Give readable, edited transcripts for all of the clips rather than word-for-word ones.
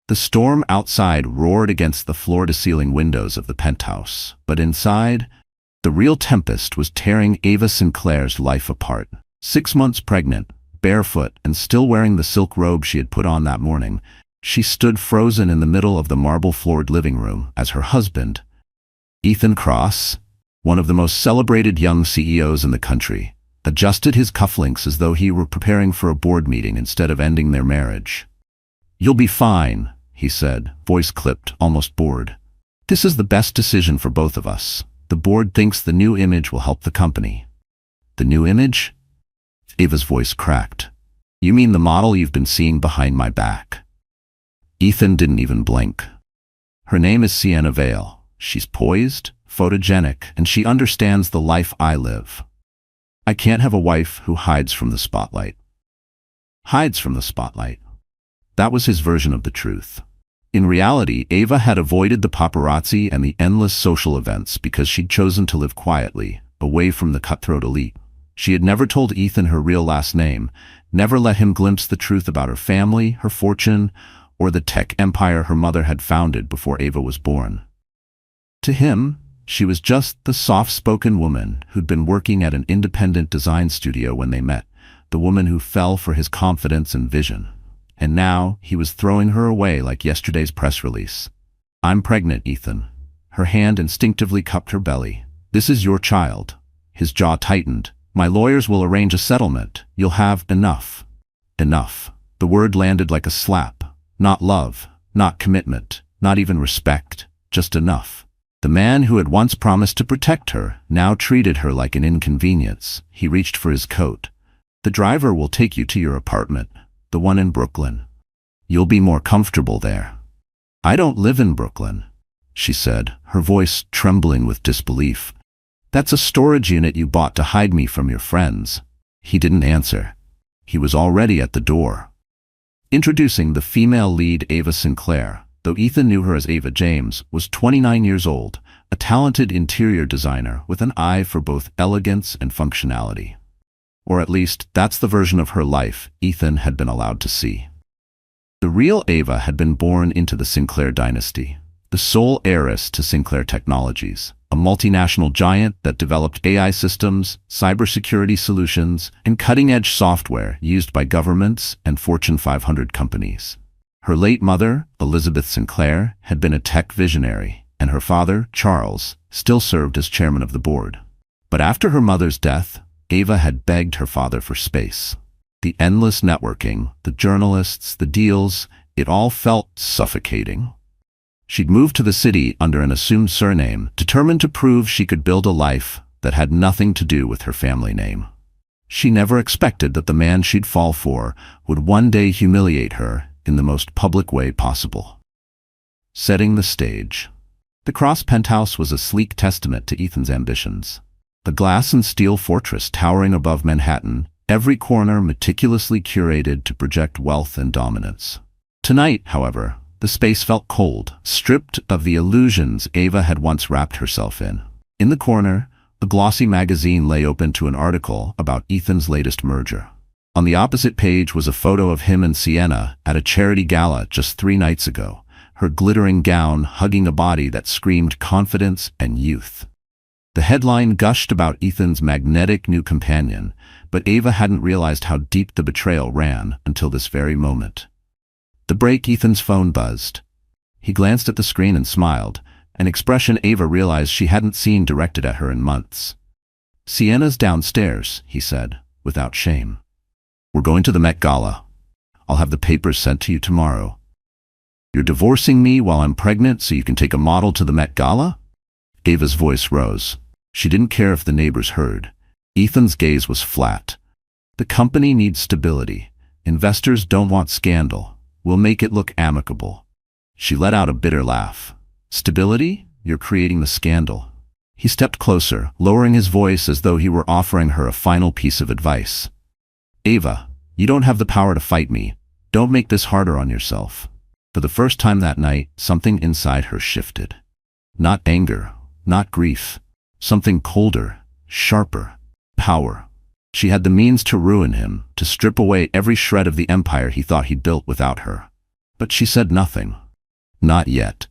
The storm outside roared against the floor-to-ceiling windows of the penthouse, but inside, the real tempest was tearing Ava Sinclair's life apart. 6 months pregnant, barefoot, and still wearing the silk robe she had put on that morning, she stood frozen in the middle of the marble-floored living room as her husband, Ethan Cross, one of the most celebrated young CEOs in the country, adjusted his cufflinks as though he were preparing for a board meeting instead of ending their marriage. "You'll be fine," he said, voice clipped, almost bored. "This is the best decision for both of us. The board thinks the new image will help the company." "The new image?" Ava's voice cracked. "You mean the model you've been seeing behind my back?" Ethan didn't even blink. "Her name is Sienna Vale. She's poised, photogenic, and she understands the life I live. I can't have a wife who hides from the spotlight." Hides from the spotlight. That was his version of the truth. In reality, Ava had avoided the paparazzi and the endless social events because she'd chosen to live quietly, away from the cutthroat elite. She had never told Ethan her real last name, never let him glimpse the truth about her family, her fortune, or the tech empire her mother had founded before Ava was born. To him, she was just the soft-spoken woman who'd been working at an independent design studio when they met, the woman who fell for his confidence and vision. And now he was throwing her away like yesterday's press release. "I'm pregnant, Ethan." Her hand instinctively cupped her belly. "This is your child." His jaw tightened. "My lawyers will arrange a settlement. You'll have enough." Enough. The word landed like a slap. Not love, not commitment, not even respect, just enough. The man who had once promised to protect her now treated her like an inconvenience. He reached for his coat. "The driver will take you to your apartment, the one in Brooklyn. You'll be more comfortable there." "I don't live in Brooklyn," she said, her voice trembling with disbelief. "That's a storage unit you bought to hide me from your friends." He didn't answer. He was already at the door. Introducing the female lead, Ava Sinclair, though Ethan knew her as Ava James, was 29 years old, a talented interior designer with an eye for both elegance and functionality. Or at least, that's the version of her life Ethan had been allowed to see. The real Ava had been born into the Sinclair dynasty, the sole heiress to Sinclair Technologies, a multinational giant that developed AI systems, cybersecurity solutions, and cutting-edge software used by governments and Fortune 500 companies. Her late mother, Elizabeth Sinclair, had been a tech visionary, and her father, Charles, still served as chairman of the board. But after her mother's death, Ava had begged her father for space. The endless networking, the journalists, the deals, it all felt suffocating. She'd moved to the city under an assumed surname, determined to prove she could build a life that had nothing to do with her family name. She never expected that the man she'd fall for would one day humiliate her in the most public way possible. Setting the stage. The Cross penthouse was a sleek testament to Ethan's ambitions. The glass and steel fortress towering above Manhattan, every corner meticulously curated to project wealth and dominance. Tonight, however, the space felt cold, stripped of the illusions Ava had once wrapped herself in. In the corner, a glossy magazine lay open to an article about Ethan's latest merger. On the opposite page was a photo of him and Sienna at a charity gala just 3 nights ago, her glittering gown hugging a body that screamed confidence and youth. The headline gushed about Ethan's magnetic new companion, but Ava hadn't realized how deep the betrayal ran until this very moment. The break, Ethan's phone buzzed. He glanced at the screen and smiled, an expression Ava realized she hadn't seen directed at her in months. "Sienna's downstairs," he said, without shame. "We're going to the Met Gala. I'll have the papers sent to you tomorrow." "You're divorcing me while I'm pregnant so you can take a model to the Met Gala?" Ava's voice rose. She didn't care if the neighbors heard. Ethan's gaze was flat. "The company needs stability. Investors don't want scandal. We'll make it look amicable." She let out a bitter laugh. "Stability? You're creating the scandal." He stepped closer, lowering his voice as though he were offering her a final piece of advice. "Ava, you don't have the power to fight me. Don't make this harder on yourself." For the first time that night, something inside her shifted. Not anger, not grief. Something colder, sharper. Power. She had the means to ruin him, to strip away every shred of the empire he thought he'd built without her. But she said nothing. Not yet.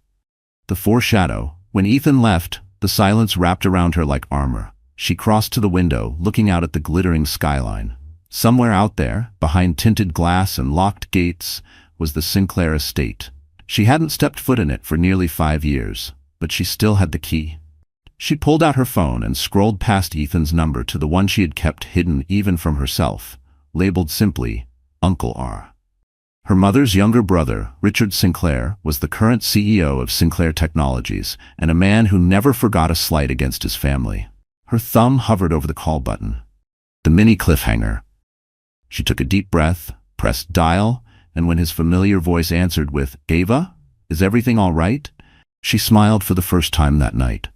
The foreshadow. When Ethan left, the silence wrapped around her like armor. She crossed to the window, looking out at the glittering skyline. Somewhere out there, behind tinted glass and locked gates, was the Sinclair estate. She hadn't stepped foot in it for nearly 5 years, but she still had the key. She pulled out her phone and scrolled past Ethan's number to the one she had kept hidden even from herself, labeled simply, Uncle R. Her mother's younger brother, Richard Sinclair, was the current CEO of Sinclair Technologies, and a man who never forgot a slight against his family. Her thumb hovered over the call button. The mini cliffhanger. She took a deep breath, pressed dial, and when his familiar voice answered with, "Ava, is everything all right?" she smiled for the first time that night.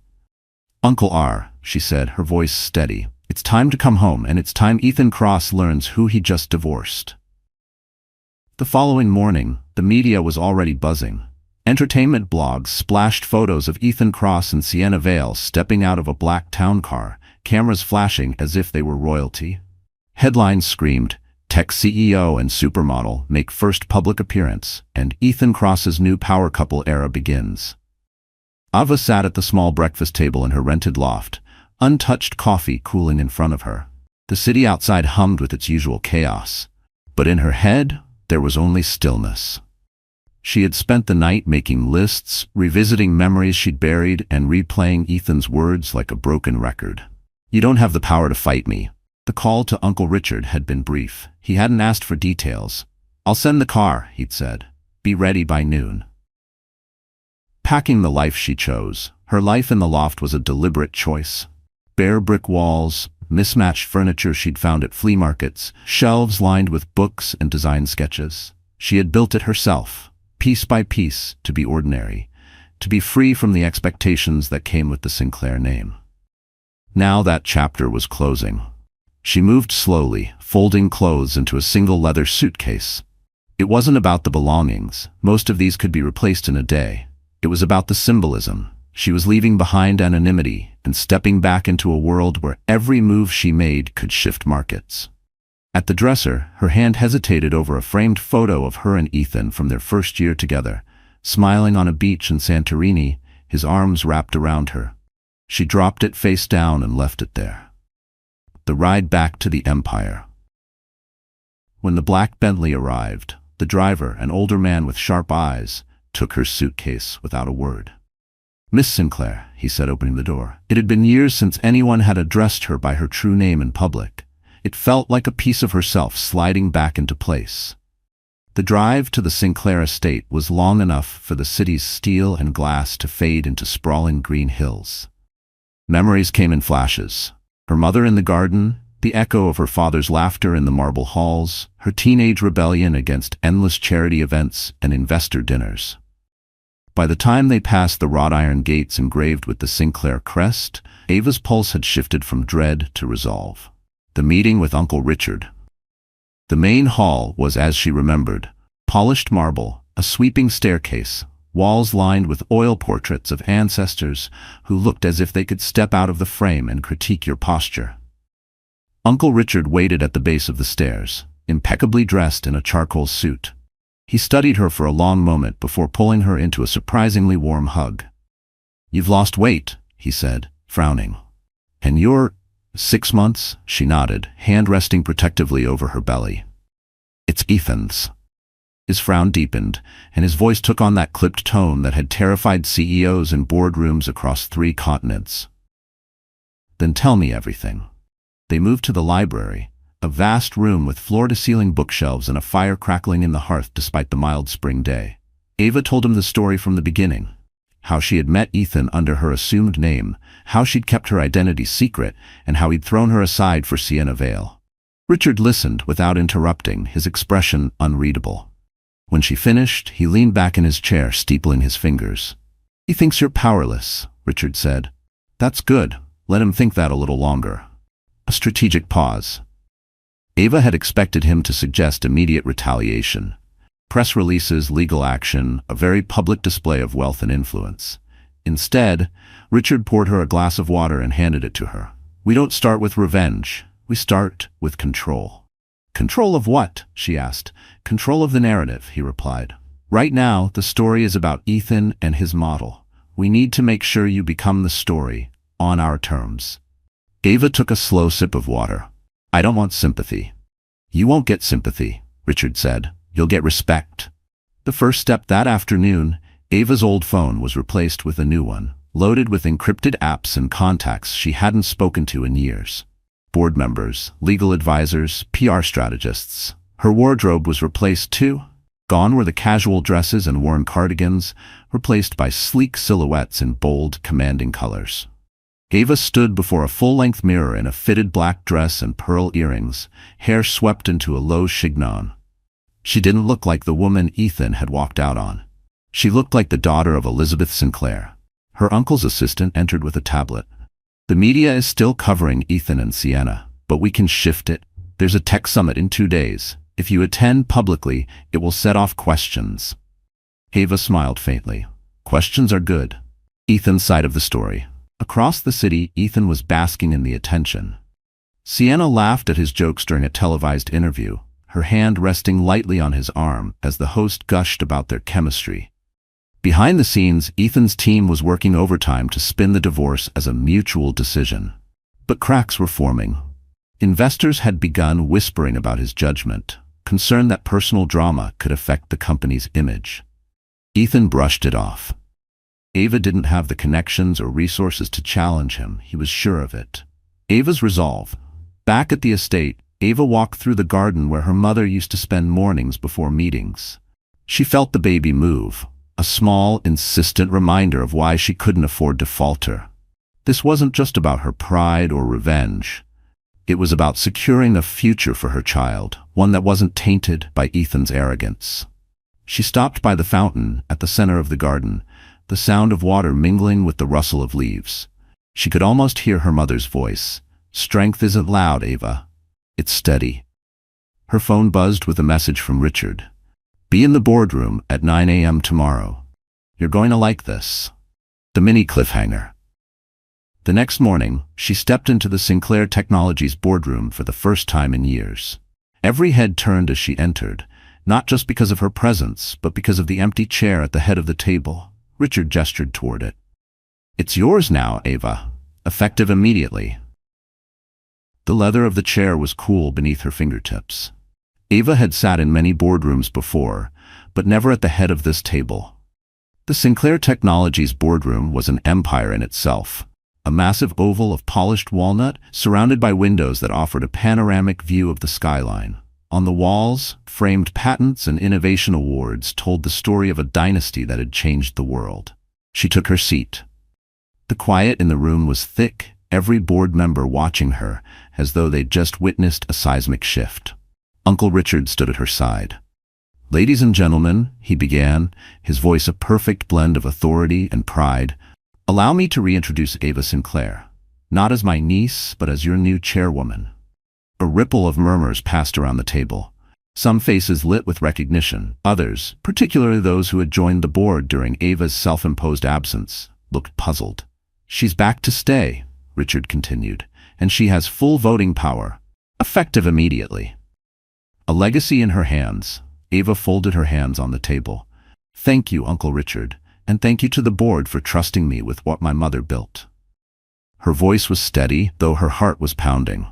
"Uncle R," she said, her voice steady. "It's time to come home, and it's time Ethan Cross learns who he just divorced." The following morning, the media was already buzzing. Entertainment blogs splashed photos of Ethan Cross and Sienna Vale stepping out of a black town car, cameras flashing as if they were royalty. Headlines screamed, "Tech CEO and supermodel make first public appearance, and Ethan Cross's new power couple era begins." Ava sat at the small breakfast table in her rented loft, untouched coffee cooling in front of her. The city outside hummed with its usual chaos, but in her head, there was only stillness. She had spent the night making lists, revisiting memories she'd buried, and replaying Ethan's words like a broken record. "You don't have the power to fight me." The call to Uncle Richard had been brief. He hadn't asked for details. "I'll send the car," he'd said. "Be ready by noon." Packing the life she chose, her life in the loft was a deliberate choice. Bare brick walls, mismatched furniture she'd found at flea markets, shelves lined with books and design sketches. She had built it herself, piece by piece, to be ordinary, to be free from the expectations that came with the Sinclair name. Now that chapter was closing. She moved slowly, folding clothes into a single leather suitcase. It wasn't about the belongings. Most of these could be replaced in a day. It was about the symbolism. She was leaving behind anonymity and stepping back into a world where every move she made could shift markets. At the dresser, her hand hesitated over a framed photo of her and Ethan from their first year together, smiling on a beach in Santorini, his arms wrapped around her. She dropped it face down and left it there. The ride back to the Empire. When the black Bentley arrived, the driver, an older man with sharp eyes, took her suitcase without a word. "Miss Sinclair," he said, opening the door. It had been years since anyone had addressed her by her true name in public. It felt like a piece of herself sliding back into place. The drive to the Sinclair estate was long enough for the city's steel and glass to fade into sprawling green hills. Memories came in flashes. Her mother in the garden, the echo of her father's laughter in the marble halls, her teenage rebellion against endless charity events and investor dinners. By the time they passed the wrought iron gates engraved with the Sinclair crest, Ava's pulse had shifted from dread to resolve. The meeting with Uncle Richard. The main hall was, as she remembered, polished marble, a sweeping staircase, walls lined with oil portraits of ancestors who looked as if they could step out of the frame and critique your posture. Uncle Richard waited at the base of the stairs, impeccably dressed in a charcoal suit. He studied her for a long moment before pulling her into a surprisingly warm hug. "You've lost weight," he said, frowning. "And you're 6 months?" She nodded, hand resting protectively over her belly. "It's Ethan's." His frown deepened, and his voice took on that clipped tone that had terrified CEOs in boardrooms across 3 continents. "Then tell me everything." They moved to the library, a vast room with floor-to-ceiling bookshelves and a fire crackling in the hearth despite the mild spring day. Ava told him the story from the beginning. How she had met Ethan under her assumed name, how she'd kept her identity secret, and how he'd thrown her aside for Sienna Vale. Richard listened without interrupting, his expression unreadable. When she finished, he leaned back in his chair, steepling his fingers. "He thinks you're powerless," Richard said. "That's good. Let him think that a little longer." A strategic pause. Ava had expected him to suggest immediate retaliation. Press releases, legal action, a very public display of wealth and influence. Instead, Richard poured her a glass of water and handed it to her. "We don't start with revenge. We start with control." "Control of what?" she asked. "Control of the narrative," he replied. Right now, the story is about Ethan and his model. We need to make sure you become the story, on our terms. Ava took a slow sip of water. I don't want sympathy. You won't get sympathy, Richard said. You'll get respect. The first step that afternoon, Ava's old phone was replaced with a new one, loaded with encrypted apps and contacts she hadn't spoken to in years. Board members, legal advisors, PR strategists. Her wardrobe was replaced too. Gone were the casual dresses and worn cardigans, replaced by sleek silhouettes in bold, commanding colors. Ava stood before a full-length mirror in a fitted black dress and pearl earrings, hair swept into a low chignon. She didn't look like the woman Ethan had walked out on. She looked like the daughter of Elizabeth Sinclair. Her uncle's assistant entered with a tablet. The media is still covering Ethan and Sienna, but we can shift it. There's a tech summit in 2 days. If you attend publicly, it will set off questions. Ava smiled faintly. Questions are good. Ethan's side of the story. Across the city, Ethan was basking in the attention. Sienna laughed at his jokes during a televised interview, her hand resting lightly on his arm as the host gushed about their chemistry. Behind the scenes, Ethan's team was working overtime to spin the divorce as a mutual decision. But cracks were forming. Investors had begun whispering about his judgment, concerned that personal drama could affect the company's image. Ethan brushed it off. Ava didn't have the connections or resources to challenge him, he was sure of it. Ava's resolve. Back at the estate, Ava walked through the garden where her mother used to spend mornings before meetings. She felt the baby move, a small, insistent reminder of why she couldn't afford to falter. This wasn't just about her pride or revenge. It was about securing a future for her child, one that wasn't tainted by Ethan's arrogance. She stopped by the fountain at the center of the garden, the sound of water mingling with the rustle of leaves. She could almost hear her mother's voice. Strength isn't loud, Ava. It's steady. Her phone buzzed with a message from Richard. Be in the boardroom at 9 a.m. tomorrow. You're going to like this. The mini cliffhanger. The next morning, she stepped into the Sinclair Technologies boardroom for the first time in years. Every head turned as she entered, not just because of her presence, but because of the empty chair at the head of the table. Richard gestured toward it. It's yours now, Ava. Effective immediately. The leather of the chair was cool beneath her fingertips. Ava had sat in many boardrooms before, but never at the head of this table. The Sinclair Technologies boardroom was an empire in itself. A massive oval of polished walnut surrounded by windows that offered a panoramic view of the skyline. On the walls, framed patents and innovation awards told the story of a dynasty that had changed the world. She took her seat. The quiet in the room was thick, every board member watching her, as though they'd just witnessed a seismic shift. Uncle Richard stood at her side. Ladies and gentlemen, he began, his voice a perfect blend of authority and pride, allow me to reintroduce Ava Sinclair, not as my niece, but as your new chairwoman. A ripple of murmurs passed around the table. Some faces lit with recognition, others, particularly those who had joined the board during Ava's self-imposed absence, looked puzzled. She's back to stay, Richard continued, and she has full voting power, effective immediately. A legacy in her hands, Ava folded her hands on the table. Thank you, Uncle Richard, and thank you to the board for trusting me with what my mother built. Her voice was steady, though her heart was pounding.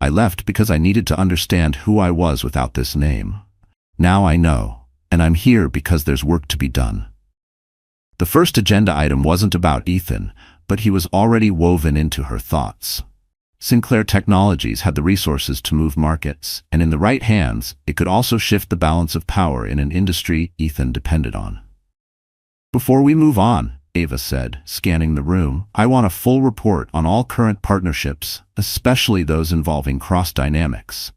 I left because I needed to understand who I was without this name. Now I know, and I'm here because there's work to be done. The first agenda item wasn't about Ethan, but he was already woven into her thoughts. Sinclair Technologies had the resources to move markets, and in the right hands, it could also shift the balance of power in an industry Ethan depended on. Before we move on, Ava said, scanning the room, I want a full report on all current partnerships, especially those involving cross-dynamics.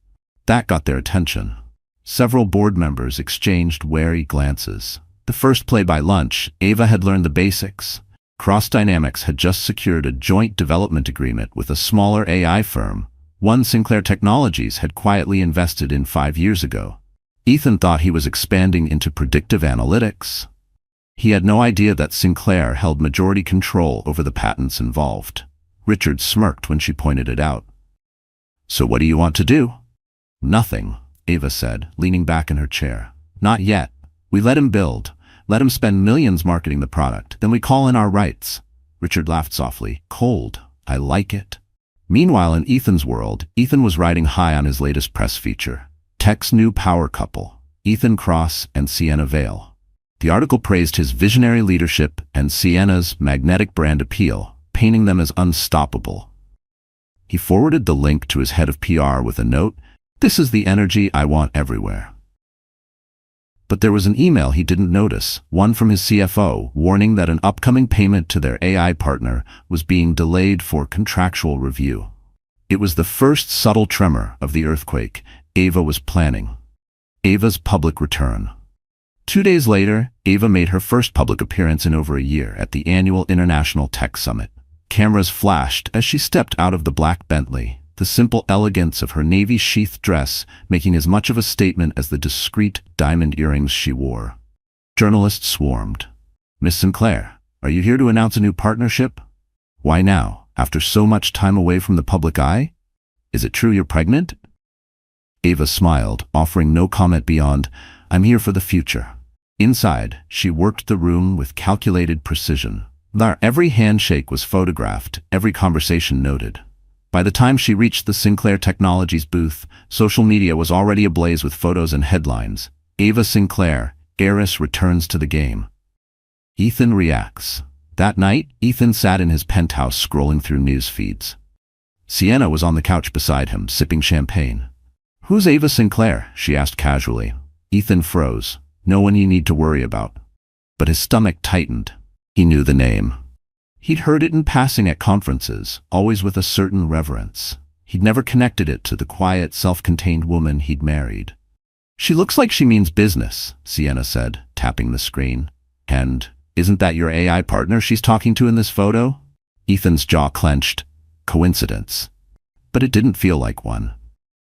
That got their attention. Several board members exchanged wary glances. The first play by lunch, Ava had learned the basics. Cross-Dynamics had just secured a joint development agreement with a smaller AI firm, one Sinclair Technologies had quietly invested in 5 years ago. Ethan thought he was expanding into predictive analytics. He had no idea that Sinclair held majority control over the patents involved. Richard smirked when she pointed it out. So what do you want to do? Nothing, Ava said, leaning back in her chair. Not yet. We let him build, let him spend millions marketing the product, then we call in our rights. Richard laughed softly. Cold. I like it. Meanwhile, in Ethan's world, Ethan was riding high on his latest press feature. Tech's new power couple, Ethan Kross and Sienna Vale. The article praised his visionary leadership and Sienna's magnetic brand appeal, painting them as unstoppable. He forwarded the link to his head of PR with a note, "This is the energy I want everywhere." But there was an email he didn't notice, one from his CFO, warning that an upcoming payment to their AI partner was being delayed for contractual review. It was the first subtle tremor of the earthquake Ava was planning. Ava's public return. 2 days later, Ava made her first public appearance in over a year at the annual International Tech Summit. Cameras flashed as she stepped out of the black Bentley, the simple elegance of her navy-sheathed dress making as much of a statement as the discreet diamond earrings she wore. Journalists swarmed. "Miss Sinclair, are you here to announce a new partnership? Why now, after so much time away from the public eye? Is it true you're pregnant?" Ava smiled, offering no comment beyond, "I'm here for the future." Inside, she worked the room with calculated precision. Every handshake was photographed, every conversation noted. By the time she reached the Sinclair Technologies booth, social media was already ablaze with photos and headlines. Ava Sinclair, Heiress returns to the game. Ethan reacts. That night, Ethan sat in his penthouse scrolling through news feeds. Sienna was on the couch beside him, sipping champagne. "Who's Ava Sinclair?" she asked casually. Ethan froze. "No one you need to worry about." But his stomach tightened. He knew the name. He'd heard it in passing at conferences, always with a certain reverence. He'd never connected it to the quiet, self-contained woman he'd married. "She looks like she means business," Sienna said, tapping the screen. "And isn't that your AI partner she's talking to in this photo?" Ethan's jaw clenched. Coincidence. But it didn't feel like one.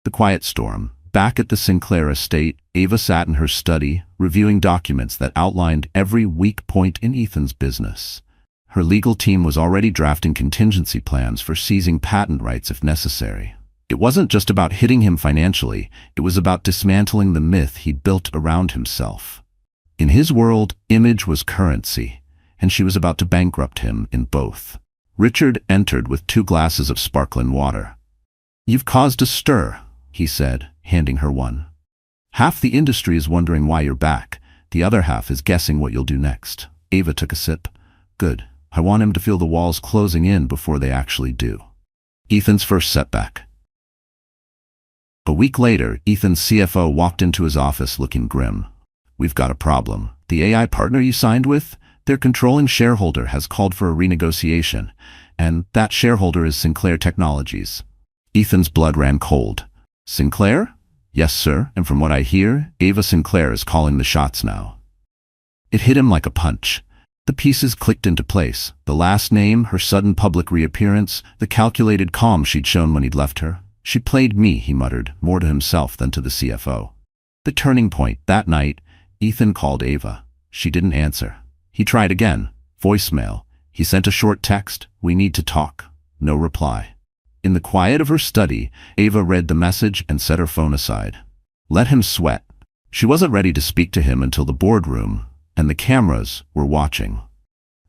The quiet storm. Back at the Sinclair estate, Ava sat in her study, reviewing documents that outlined every weak point in Ethan's business. Her legal team was already drafting contingency plans for seizing patent rights if necessary. It wasn't just about hitting him financially, it was about dismantling the myth he'd built around himself. In his world, image was currency, and she was about to bankrupt him in both. Richard entered with 2 glasses of sparkling water. "You've caused a stir," he said, handing her one. "Half the industry is wondering why you're back, the other half is guessing what you'll do next." Ava took a sip. "Good. I want him to feel the walls closing in before they actually do." Ethan's first setback. A week later, Ethan's CFO walked into his office looking grim. "We've got a problem. The AI partner you signed with, their controlling shareholder has called for a renegotiation, and that shareholder is Sinclair Technologies." Ethan's blood ran cold. "Sinclair?" "Yes, sir, and from what I hear, Ava Sinclair is calling the shots now." It hit him like a punch. The pieces clicked into place. The last name, her sudden public reappearance, the calculated calm she'd shown when he'd left her. "She played me," he muttered, more to himself than to the CFO. The turning point. That night, Ethan called Ava. She didn't answer. He tried again. Voicemail. He sent a short text. "We need to talk." No reply. In the quiet of her study, Ava read the message and set her phone aside. Let him sweat. She wasn't ready to speak to him until the boardroom, and the cameras were watching.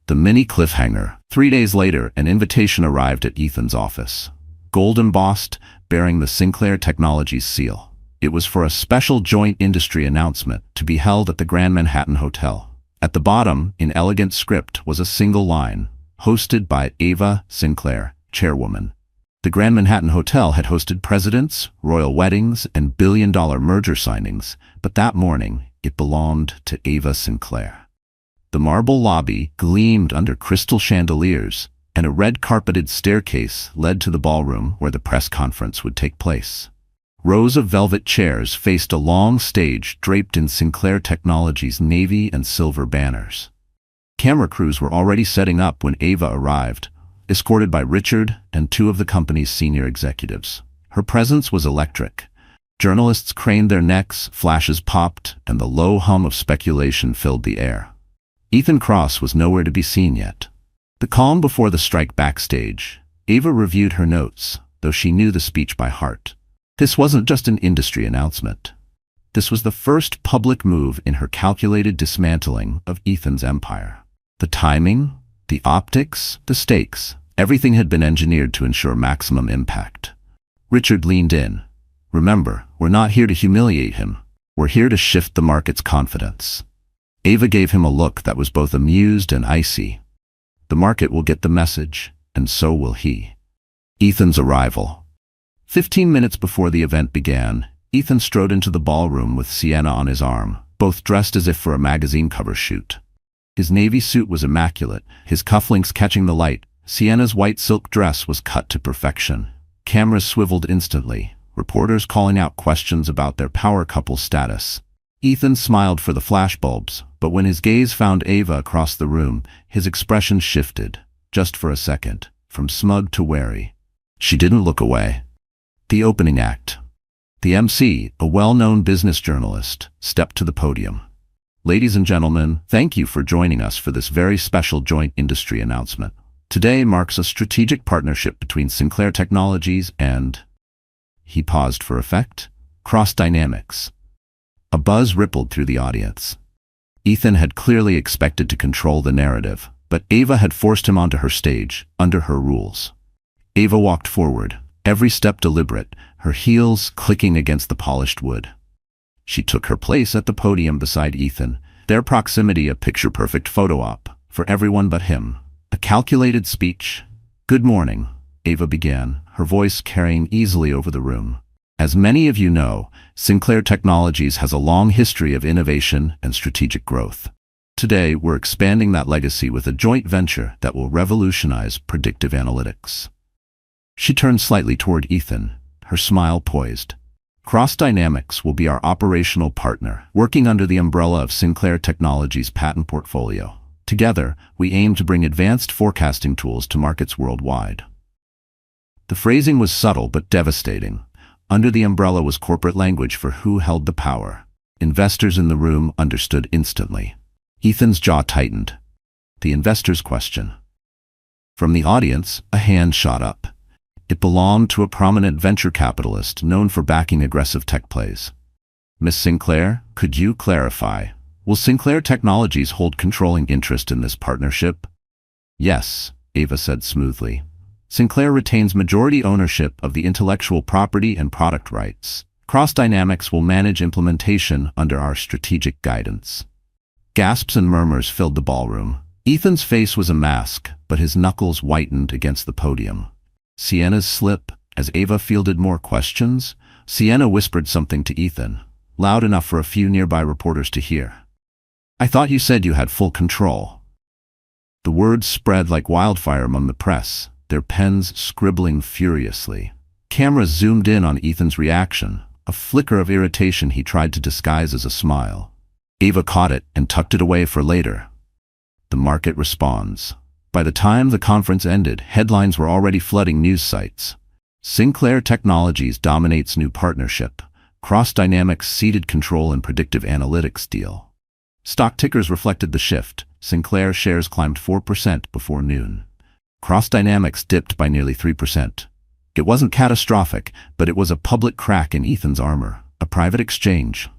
The mini cliffhanger. 3 days later, an invitation arrived at Ethan's office. Gold embossed, bearing the Sinclair Technologies seal. It was for a special joint industry announcement to be held at the Grand Manhattan Hotel. At the bottom, in elegant script, was a single line, hosted by Ava Sinclair, chairwoman. The Grand Manhattan Hotel had hosted presidents, royal weddings, and billion-dollar merger signings, but that morning, it belonged to Ava Sinclair. The marble lobby gleamed under crystal chandeliers, and a red-carpeted staircase led to the ballroom where the press conference would take place. Rows of velvet chairs faced a long stage draped in Sinclair Technologies' navy and silver banners. Camera crews were already setting up when Ava arrived, escorted by Richard and 2 of the company's senior executives. Her presence was electric. Journalists craned their necks, flashes popped, and the low hum of speculation filled the air. Ethan Kross was nowhere to be seen yet. The calm before the strike backstage. Ava reviewed her notes, though she knew the speech by heart. This wasn't just an industry announcement. This was the first public move in her calculated dismantling of Ethan's empire. The timing, the optics, the stakes, everything had been engineered to ensure maximum impact. Richard leaned in. Remember, we're not here to humiliate him. We're here to shift the market's confidence. Ava gave him a look that was both amused and icy. The market will get the message, and so will he. Ethan's arrival. 15 minutes before the event began, Ethan strode into the ballroom with Sienna on his arm, both dressed as if for a magazine cover shoot. His navy suit was immaculate, his cufflinks catching the light. Sienna's white silk dress was cut to perfection. Cameras swiveled instantly, reporters calling out questions about their power couple status. Ethan smiled for the flashbulbs, but when his gaze found Ava across the room, his expression shifted, just for a second, from smug to wary. She didn't look away. The opening act. The MC, a well-known business journalist, stepped to the podium. Ladies and gentlemen, thank you for joining us for this very special joint industry announcement. Today marks a strategic partnership between Sinclair Technologies and... He paused for effect. Cross Dynamics. A buzz rippled through the audience. Ethan had clearly expected to control the narrative, but Ava had forced him onto her stage, under her rules. Ava walked forward, every step deliberate, her heels clicking against the polished wood. She took her place at the podium beside Ethan, their proximity a picture-perfect photo op, for everyone but him. A calculated speech. "Good morning," Ava began, her voice carrying easily over the room. "As many of you know, Sinclair Technologies has a long history of innovation and strategic growth. Today, we're expanding that legacy with a joint venture that will revolutionize predictive analytics." She turned slightly toward Ethan, her smile poised. "Cross Dynamics will be our operational partner, working under the umbrella of Sinclair Technologies' patent portfolio. Together, we aim to bring advanced forecasting tools to markets worldwide." The phrasing was subtle but devastating. Under the umbrella was corporate language for who held the power. Investors in the room understood instantly. Ethan's jaw tightened. The investor's question. From the audience, a hand shot up. It belonged to a prominent venture capitalist known for backing aggressive tech plays. "Miss Sinclair, could you clarify? Will Sinclair Technologies hold controlling interest in this partnership?" "Yes," Ava said smoothly. "Sinclair retains majority ownership of the intellectual property and product rights. Cross Dynamics will manage implementation under our strategic guidance." Gasps and murmurs filled the ballroom. Ethan's face was a mask, but his knuckles whitened against the podium. Sienna's slip, as Ava fielded more questions. Sienna whispered something to Ethan, loud enough for a few nearby reporters to hear. "I thought you said you had full control." The words spread like wildfire among the press, their pens scribbling furiously. Cameras zoomed in on Ethan's reaction, a flicker of irritation he tried to disguise as a smile. Ava caught it and tucked it away for later. The market responds. By the time the conference ended, headlines were already flooding news sites. Sinclair Technologies dominates new partnership. Cross Dynamics ceded control in predictive analytics deal. Stock tickers reflected the shift. Sinclair shares climbed 4% before noon. Cross Dynamics dipped by nearly 3%. It wasn't catastrophic, but it was a public crack in Ethan's armor, a private exchange.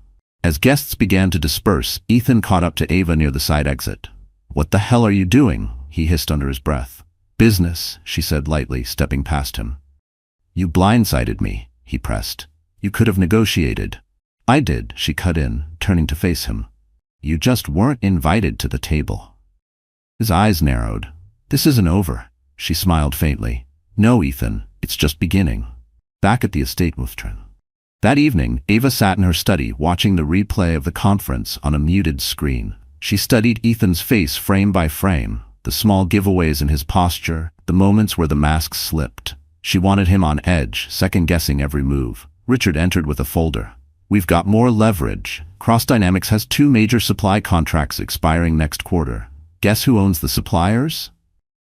As guests began to disperse, Ethan caught up to Ava near the side exit. "What the hell are you doing?" he hissed under his breath. "Business," she said lightly, stepping past him. "You blindsided me," he pressed. "You could have negotiated." "I did," she cut in, turning to face him. "You just weren't invited to the table." His eyes narrowed. "This isn't over," she smiled faintly. "No, Ethan, it's just beginning." Back at the estate Muthran. That evening, Ava sat in her study watching the replay of the conference on a muted screen. She studied Ethan's face frame by frame, the small giveaways in his posture, the moments where the mask slipped. She wanted him on edge, second-guessing every move. Richard entered with a folder. "We've got more leverage. Cross Dynamics has 2 major supply contracts expiring next quarter. Guess who owns the suppliers?"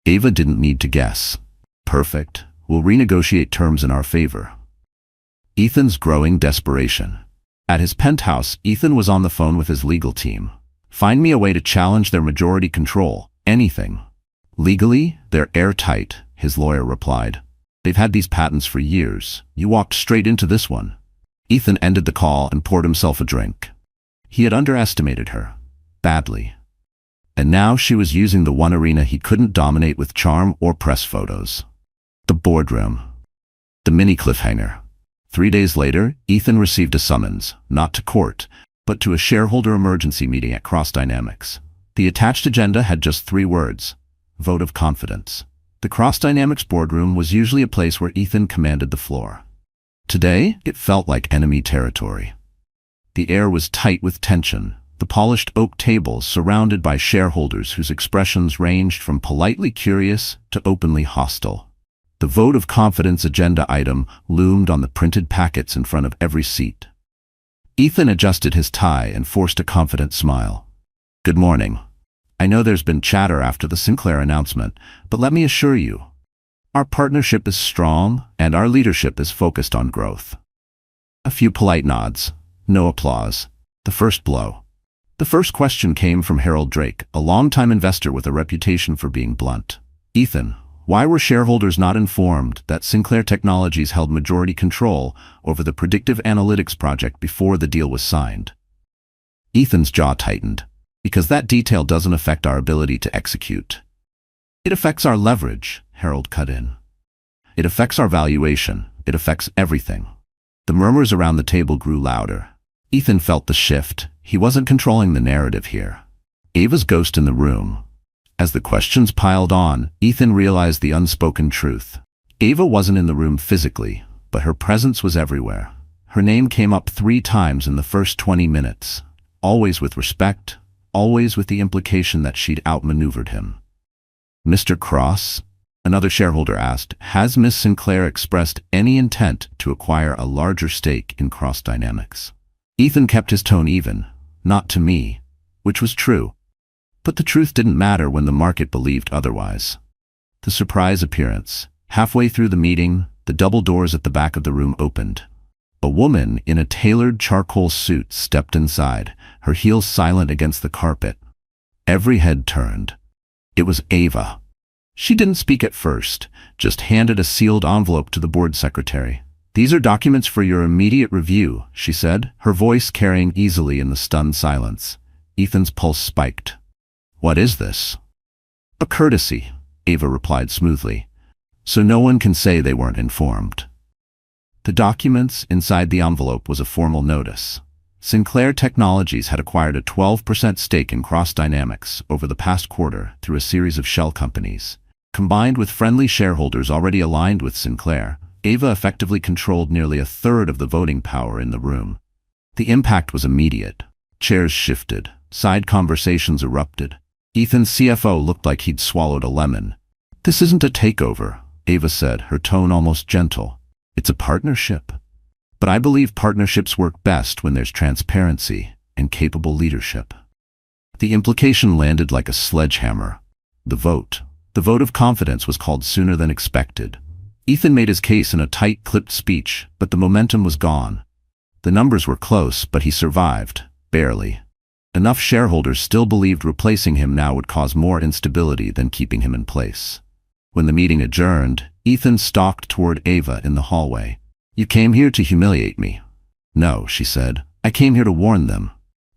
Ava didn't need to guess. "Perfect. We'll renegotiate terms in our favor." Ethan's growing desperation. At his penthouse, Ethan was on the phone with his legal team. "Find me a way to challenge their majority control. Anything." "Legally, they're airtight," his lawyer replied. "They've had these patents for years. You walked straight into this one." Ethan ended the call and poured himself a drink. He had underestimated her. Badly. And now she was using the one arena he couldn't dominate with charm or press photos. The boardroom. The mini cliffhanger. 3 days later, Ethan received a summons, not to court, but to a shareholder emergency meeting at Cross Dynamics. The attached agenda had just 3 words: vote of confidence. The Cross Dynamics boardroom was usually a place where Ethan commanded the floor. Today, it felt like enemy territory. The air was tight with tension, the polished oak tables surrounded by shareholders whose expressions ranged from politely curious to openly hostile. The vote of confidence agenda item loomed on the printed packets in front of every seat. Ethan adjusted his tie and forced a confident smile. "Good morning. I know there's been chatter after the Sinclair announcement, but let me assure you, our partnership is strong and our leadership is focused on growth." A few polite nods. No applause. The first blow. The first question came from Harold Drake, a longtime investor with a reputation for being blunt. "Ethan, why were shareholders not informed that Sinclair Technologies held majority control over the predictive analytics project before the deal was signed?" Ethan's jaw tightened. "Because that detail doesn't affect our ability to execute." "It affects our leverage," Harold cut in. "It affects our valuation. It affects everything." The murmurs around the table grew louder. Ethan felt the shift. He wasn't controlling the narrative here. Ava's ghost in the room. As the questions piled on, Ethan realized the unspoken truth. Ava wasn't in the room physically, but her presence was everywhere. Her name came up 3 times in the first 20 minutes, always with respect, always with the implication that she'd outmaneuvered him. "Mr. Cross?" another shareholder asked. "Has Miss Sinclair expressed any intent to acquire a larger stake in Cross Dynamics?" Ethan kept his tone even. "Not to me," which was true. But the truth didn't matter when the market believed otherwise. The surprise appearance. Halfway through the meeting, the double doors at the back of the room opened. A woman in a tailored charcoal suit stepped inside, her heels silent against the carpet. Every head turned. It was Ava. She didn't speak at first, just handed a sealed envelope to the board secretary. "These are documents for your immediate review," she said, her voice carrying easily in the stunned silence. Ethan's pulse spiked. "What is this?" "A courtesy," Ava replied smoothly, "so no one can say they weren't informed." The documents inside the envelope was a formal notice. Sinclair Technologies had acquired a 12% stake in Cross Dynamics over the past quarter through a series of shell companies. Combined with friendly shareholders already aligned with Sinclair, Ava effectively controlled nearly 1/3 of the voting power in the room. The impact was immediate. Chairs shifted. Side conversations erupted. Ethan's CFO looked like he'd swallowed a lemon. "This isn't a takeover," Ava said, her tone almost gentle. "It's a partnership. But I believe partnerships work best when there's transparency and capable leadership." The implication landed like a sledgehammer. The vote of confidence was called sooner than expected. Ethan made his case in a tight, clipped speech, but the momentum was gone. The numbers were close, but he survived, barely. Enough shareholders still believed replacing him now would cause more instability than keeping him in place. When the meeting adjourned, Ethan stalked toward Ava in the hallway. "You came here to humiliate me." "No," she said. "I came here to warn them."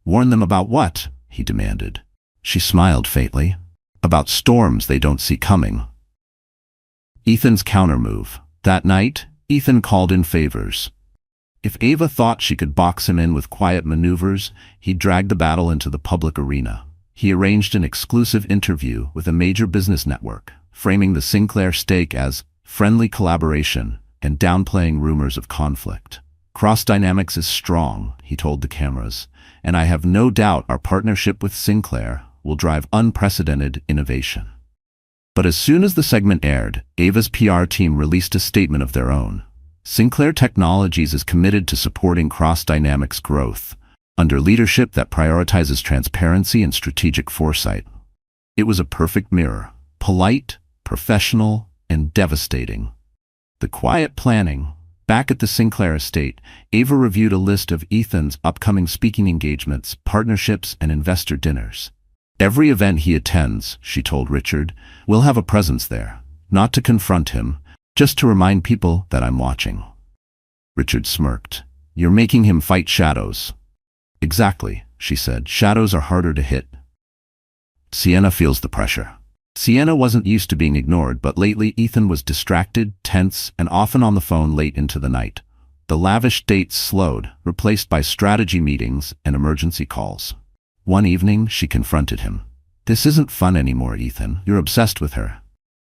"Warn them about what?" he demanded. She smiled faintly. "About storms they don't see coming." Ethan's countermove. That night, Ethan called in favors. If Ava thought she could box him in with quiet maneuvers, he dragged the battle into the public arena. He arranged an exclusive interview with a major business network, framing the Sinclair stake as friendly collaboration and downplaying rumors of conflict. "Cross Dynamics is strong," he told the cameras, "and I have no doubt our partnership with Sinclair will drive unprecedented innovation." But as soon as the segment aired, Ava's PR team released a statement of their own. Sinclair Technologies is committed to supporting Cross Dynamics' growth, under leadership that prioritizes transparency and strategic foresight. It was a perfect mirror, polite, professional, and devastating. The quiet planning. Back at the Sinclair estate, Ava reviewed a list of Ethan's upcoming speaking engagements, partnerships, and investor dinners. "Every event he attends," she told Richard, "will have a presence there, not to confront him, just to remind people that I'm watching." Richard smirked. You're making him fight shadows. Exactly, she said. Shadows are harder to hit. Sienna feels the pressure. Sienna wasn't used to being ignored, but lately Ethan was distracted, tense, and often on the phone late into the night. The lavish dates slowed, replaced by strategy meetings and emergency calls. One evening, she confronted him. This isn't fun anymore, Ethan. You're obsessed with her.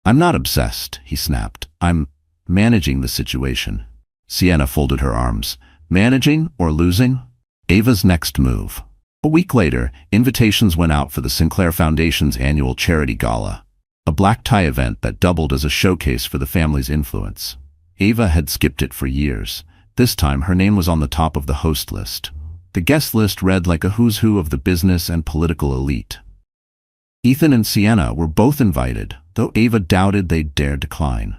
I'm not obsessed, he snapped. I'm managing the situation. Sienna folded her arms. Managing or losing? Ava's next move. A week later, invitations went out for the Sinclair Foundation's annual charity gala, a black tie event that doubled as a showcase for the family's influence. Ava had skipped it for years. This time, her name was on the top of the host list. The guest list read like a who's who of the business and political elite. Ethan and Sienna were both invited, though Ava doubted they'd dare decline.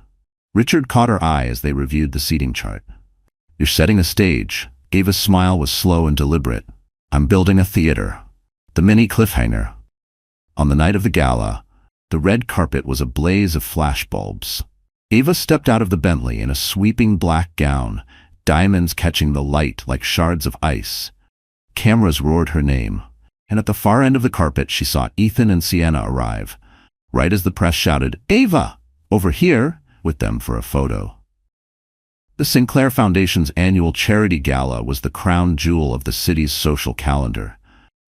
Richard caught her eye as they reviewed the seating chart. You're setting a stage. Ava's smile was slow and deliberate. I'm building a theater. The mini cliffhanger. On the night of the gala, the red carpet was a blaze of flashbulbs. Ava stepped out of the Bentley in a sweeping black gown, diamonds catching the light like shards of ice. Cameras roared her name, and at the far end of the carpet she saw Ethan and Sienna arrive, right as the press shouted, "Ava! Over here!" with them for a photo. The Sinclair Foundation's annual charity gala was the crown jewel of the city's social calendar,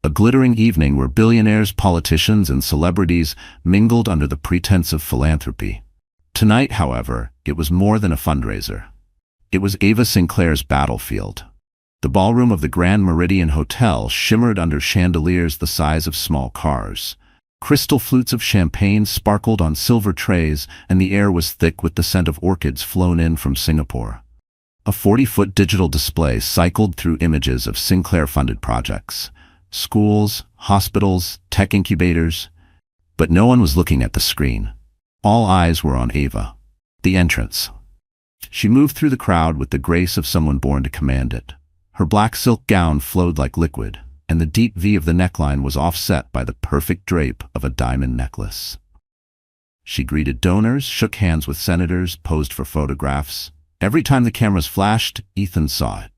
a glittering evening where billionaires, politicians, and celebrities mingled under the pretense of philanthropy. Tonight, however, it was more than a fundraiser. It was Ava Sinclair's battlefield. The ballroom of the Grand Meridian Hotel shimmered under chandeliers the size of small cars. Crystal flutes of champagne sparkled on silver trays, and the air was thick with the scent of orchids flown in from Singapore. A 40-foot digital display cycled through images of Sinclair-funded projects, schools, hospitals, tech incubators. But no one was looking at the screen. All eyes were on Ava. The entrance. She moved through the crowd with the grace of someone born to command it. Her black silk gown flowed like liquid, and the deep V of the neckline was offset by the perfect drape of a diamond necklace. She greeted donors, shook hands with senators, posed for photographs. Every time the cameras flashed, Ethan saw it.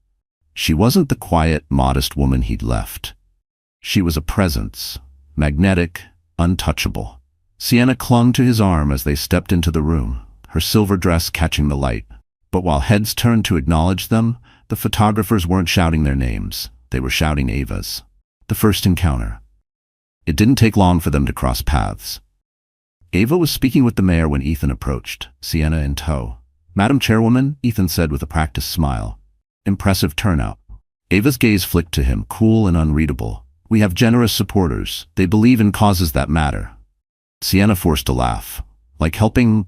She wasn't the quiet, modest woman he'd left. She was a presence, magnetic, untouchable. Sienna clung to his arm as they stepped into the room, her silver dress catching the light. But while heads turned to acknowledge them, the photographers weren't shouting their names. They were shouting Ava's. The first encounter. It didn't take long for them to cross paths. Ava was speaking with the mayor when Ethan approached, Sienna in tow. "Madam Chairwoman," Ethan said with a practiced smile. Impressive turnout. Ava's gaze flicked to him, cool and unreadable. "We have generous supporters. They believe in causes that matter." Sienna forced a laugh. "Like helping,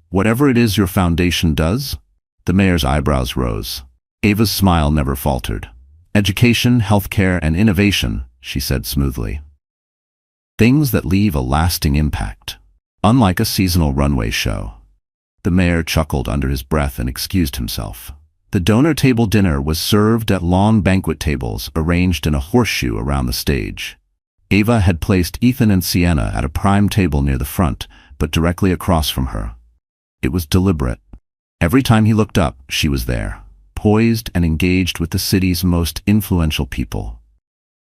whatever it is your foundation does?" The mayor's eyebrows rose. Ava's smile never faltered. "Education, healthcare, and innovation," she said smoothly. "Things that leave a lasting impact. Unlike a seasonal runway show." The mayor chuckled under his breath and excused himself. The donor table dinner was served at long banquet tables arranged in a horseshoe around the stage. Ava had placed Ethan and Sienna at a prime table near the front, but directly across from her. It was deliberate. Every time he looked up, she was there, poised and engaged with the city's most influential people.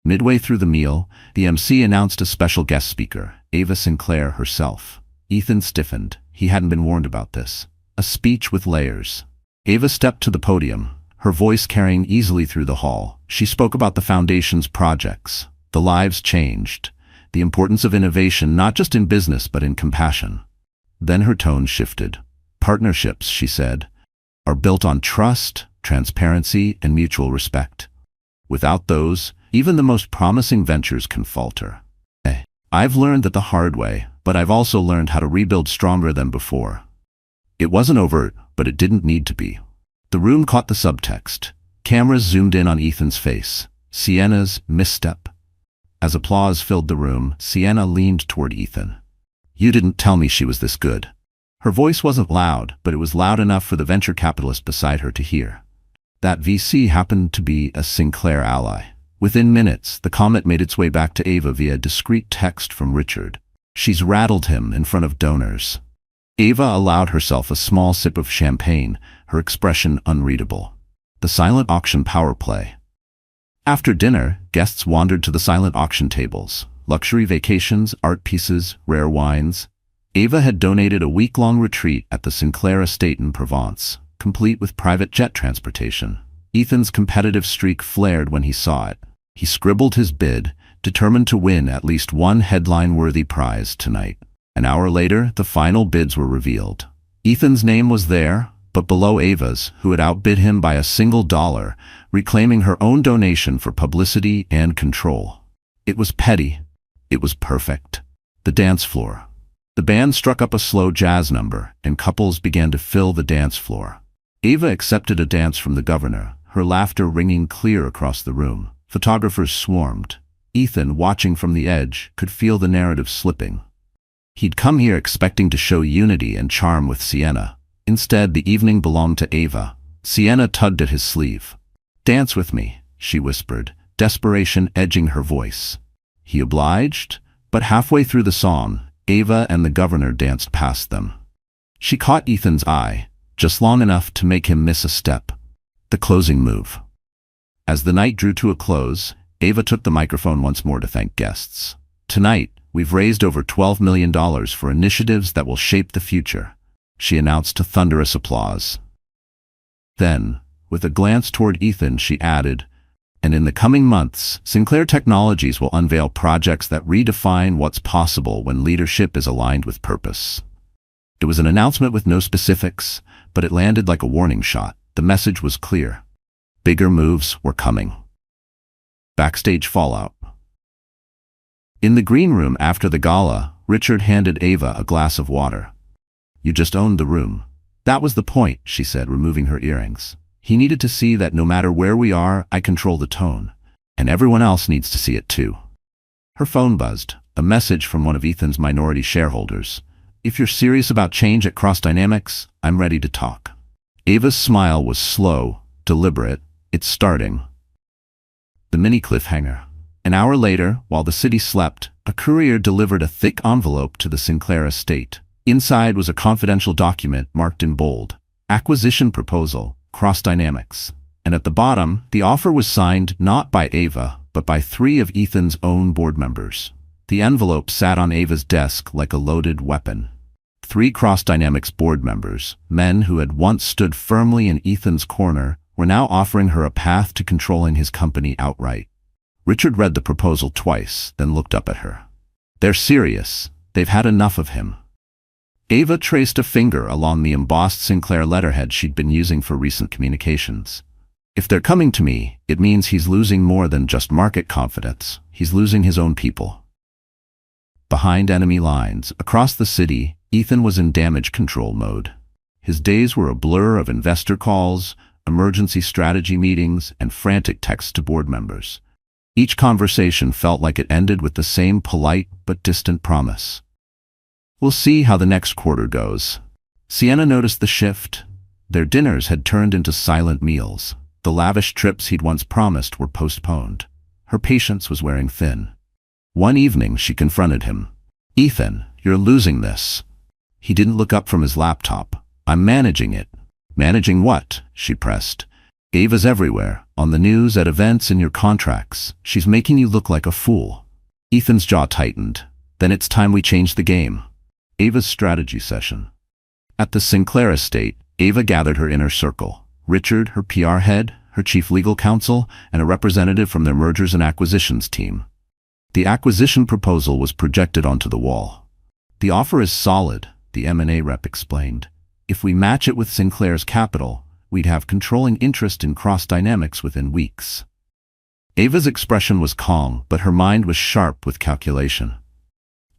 Midway through the meal, the MC announced a special guest speaker, Ava Sinclair herself. Ethan stiffened. He hadn't been warned about this. A speech with layers. Ava stepped to the podium, her voice carrying easily through the hall. She spoke about the foundation's projects. The lives changed. The importance of innovation, not just in business but in compassion. Then her tone shifted. "Partnerships," she said, "are built on trust, transparency, and mutual respect. Without those, even the most promising ventures can falter. I've learned that the hard way, but I've also learned how to rebuild stronger than before." It wasn't overt, but it didn't need to be. The room caught the subtext. Cameras zoomed in on Ethan's face. Sienna's misstep. As applause filled the room, Sienna leaned toward Ethan. "You didn't tell me she was this good." Her voice wasn't loud, but it was loud enough for the venture capitalist beside her to hear. That VC happened to be a Sinclair ally. Within minutes, the comment made its way back to Ava via discreet text from Richard. "She's rattled him in front of donors." Ava allowed herself a small sip of champagne, her expression unreadable. the silent auction power play. After dinner, guests wandered to the silent auction tables. Luxury vacations, art pieces, rare wines. Ava had donated a week-long retreat at the Sinclair estate in Provence, complete with private jet transportation. Ethan's competitive streak flared when he saw it. He scribbled his bid, determined to win at least one headline-worthy prize tonight. An hour later, the final bids were revealed. Ethan's name was there, but below Ava's, who had outbid him by $1, reclaiming her own donation for publicity and control. It was petty. It was perfect. The dance floor. The band struck up a slow jazz number, and couples began to fill the dance floor. Ava accepted a dance from the governor, her laughter ringing clear across the room. Photographers swarmed. Ethan, watching from the edge, could feel the narrative slipping. He'd come here expecting to show unity and charm with Sienna. Instead, the evening belonged to Ava. Sienna tugged at his sleeve. "Dance with me," she whispered, desperation edging her voice. He obliged, but halfway through the song, Ava and the governor danced past them. She caught Ethan's eye, just long enough to make him miss a step. The closing move. As the night drew to a close, Ava took the microphone once more to thank guests. "Tonight, we've raised over $12 million for initiatives that will shape the future," she announced to thunderous applause. Then, with a glance toward Ethan, she added, "And in the coming months, Sinclair Technologies will unveil projects that redefine what's possible when leadership is aligned with purpose." It was an announcement with no specifics, but it landed like a warning shot. The message was clear. Bigger moves were coming. Backstage fallout. In the green room after the gala, Richard handed Ava a glass of water. "You just owned the room." "That was the point," she said, removing her earrings. "He needed to see that no matter where we are, I control the tone. And everyone else needs to see it too." Her phone buzzed, a message from one of Ethan's minority shareholders. "If you're serious about change at Cross Dynamics, I'm ready to talk." Ava's smile was slow, deliberate. "It's starting." The mini cliffhanger. An hour later, while the city slept, a courier delivered a thick envelope to the Sinclair estate. Inside was a confidential document marked in bold. Acquisition proposal, Cross Dynamics. And at the bottom, the offer was signed not by Ava, but by 3 of Ethan's own board members. The envelope sat on Ava's desk like a loaded weapon. 3 Cross Dynamics board members, men who had once stood firmly in Ethan's corner, were now offering her a path to controlling his company outright. Richard read the proposal twice, then looked up at her. "They're serious. They've had enough of him." Ava traced a finger along the embossed Sinclair letterhead she'd been using for recent communications. "If they're coming to me, it means he's losing more than just market confidence. He's losing his own people." Behind enemy lines, across the city, Ethan was in damage control mode. His days were a blur of investor calls, emergency strategy meetings, and frantic texts to board members. Each conversation felt like it ended with the same polite but distant promise. "We'll see how the next quarter goes." Sienna noticed the shift. Their dinners had turned into silent meals. The lavish trips he'd once promised were postponed. Her patience was wearing thin. One evening, she confronted him. "Ethan, you're losing this." He didn't look up from his laptop. "I'm managing it." "Managing what?" she pressed. "Ava's everywhere, on the news, at events, in your contracts. She's making you look like a fool." Ethan's jaw tightened. "Then it's time we change the game." Ava's strategy session. At the Sinclair estate, Ava gathered her inner circle. Richard, her PR head, her chief legal counsel, and a representative from their mergers and acquisitions team. The acquisition proposal was projected onto the wall. "The offer is solid," the M&A rep explained. "If we match it with Sinclair's capital, we'd have controlling interest in Cross Dynamics within weeks." Ava's expression was calm, but her mind was sharp with calculation.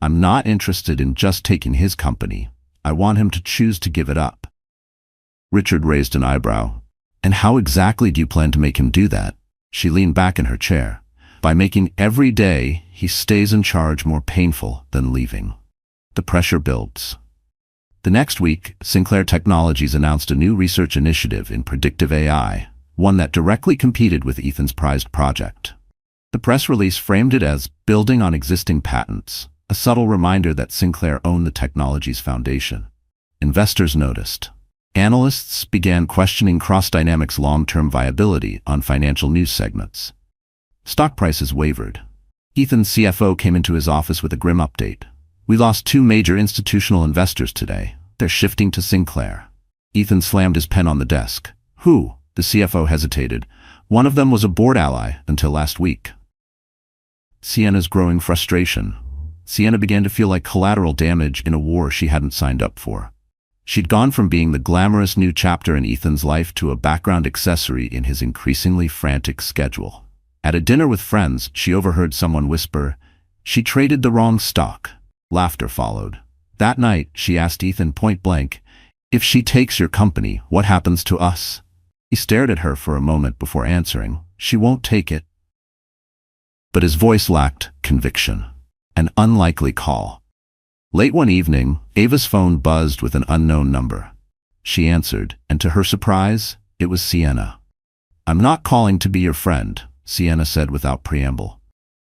"I'm not interested in just taking his company. I want him to choose to give it up." Richard raised an eyebrow. "And how exactly do you plan to make him do that?" She leaned back in her chair. "By making every day he stays in charge more painful than leaving." The pressure builds. The next week, Sinclair Technologies announced a new research initiative in predictive AI, one that directly competed with Ethan's prized project. The press release framed it as building on existing patents, a subtle reminder that Sinclair owned the technology's foundation. Investors noticed. Analysts began questioning Cross-Dynamics' long-term viability on financial news segments. Stock prices wavered. Ethan's CFO came into his office with a grim update. "We lost 2 major institutional investors today. They're shifting to Sinclair." Ethan slammed his pen on the desk. "Who?" The CFO hesitated. "One of them was a board ally until last week." Sienna's growing frustration. Sienna began to feel like collateral damage in a war she hadn't signed up for. She'd gone from being the glamorous new chapter in Ethan's life to a background accessory in his increasingly frantic schedule. At a dinner with friends, she overheard someone whisper, "She traded the wrong stock." Laughter followed. That night, she asked Ethan point blank, "If she takes your company, what happens to us?" He stared at her for a moment before answering, "She won't take it." But his voice lacked conviction. An unlikely call. Late one evening, Ava's phone buzzed with an unknown number. She answered, and to her surprise, it was Sienna. "I'm not calling to be your friend," Sienna said without preamble.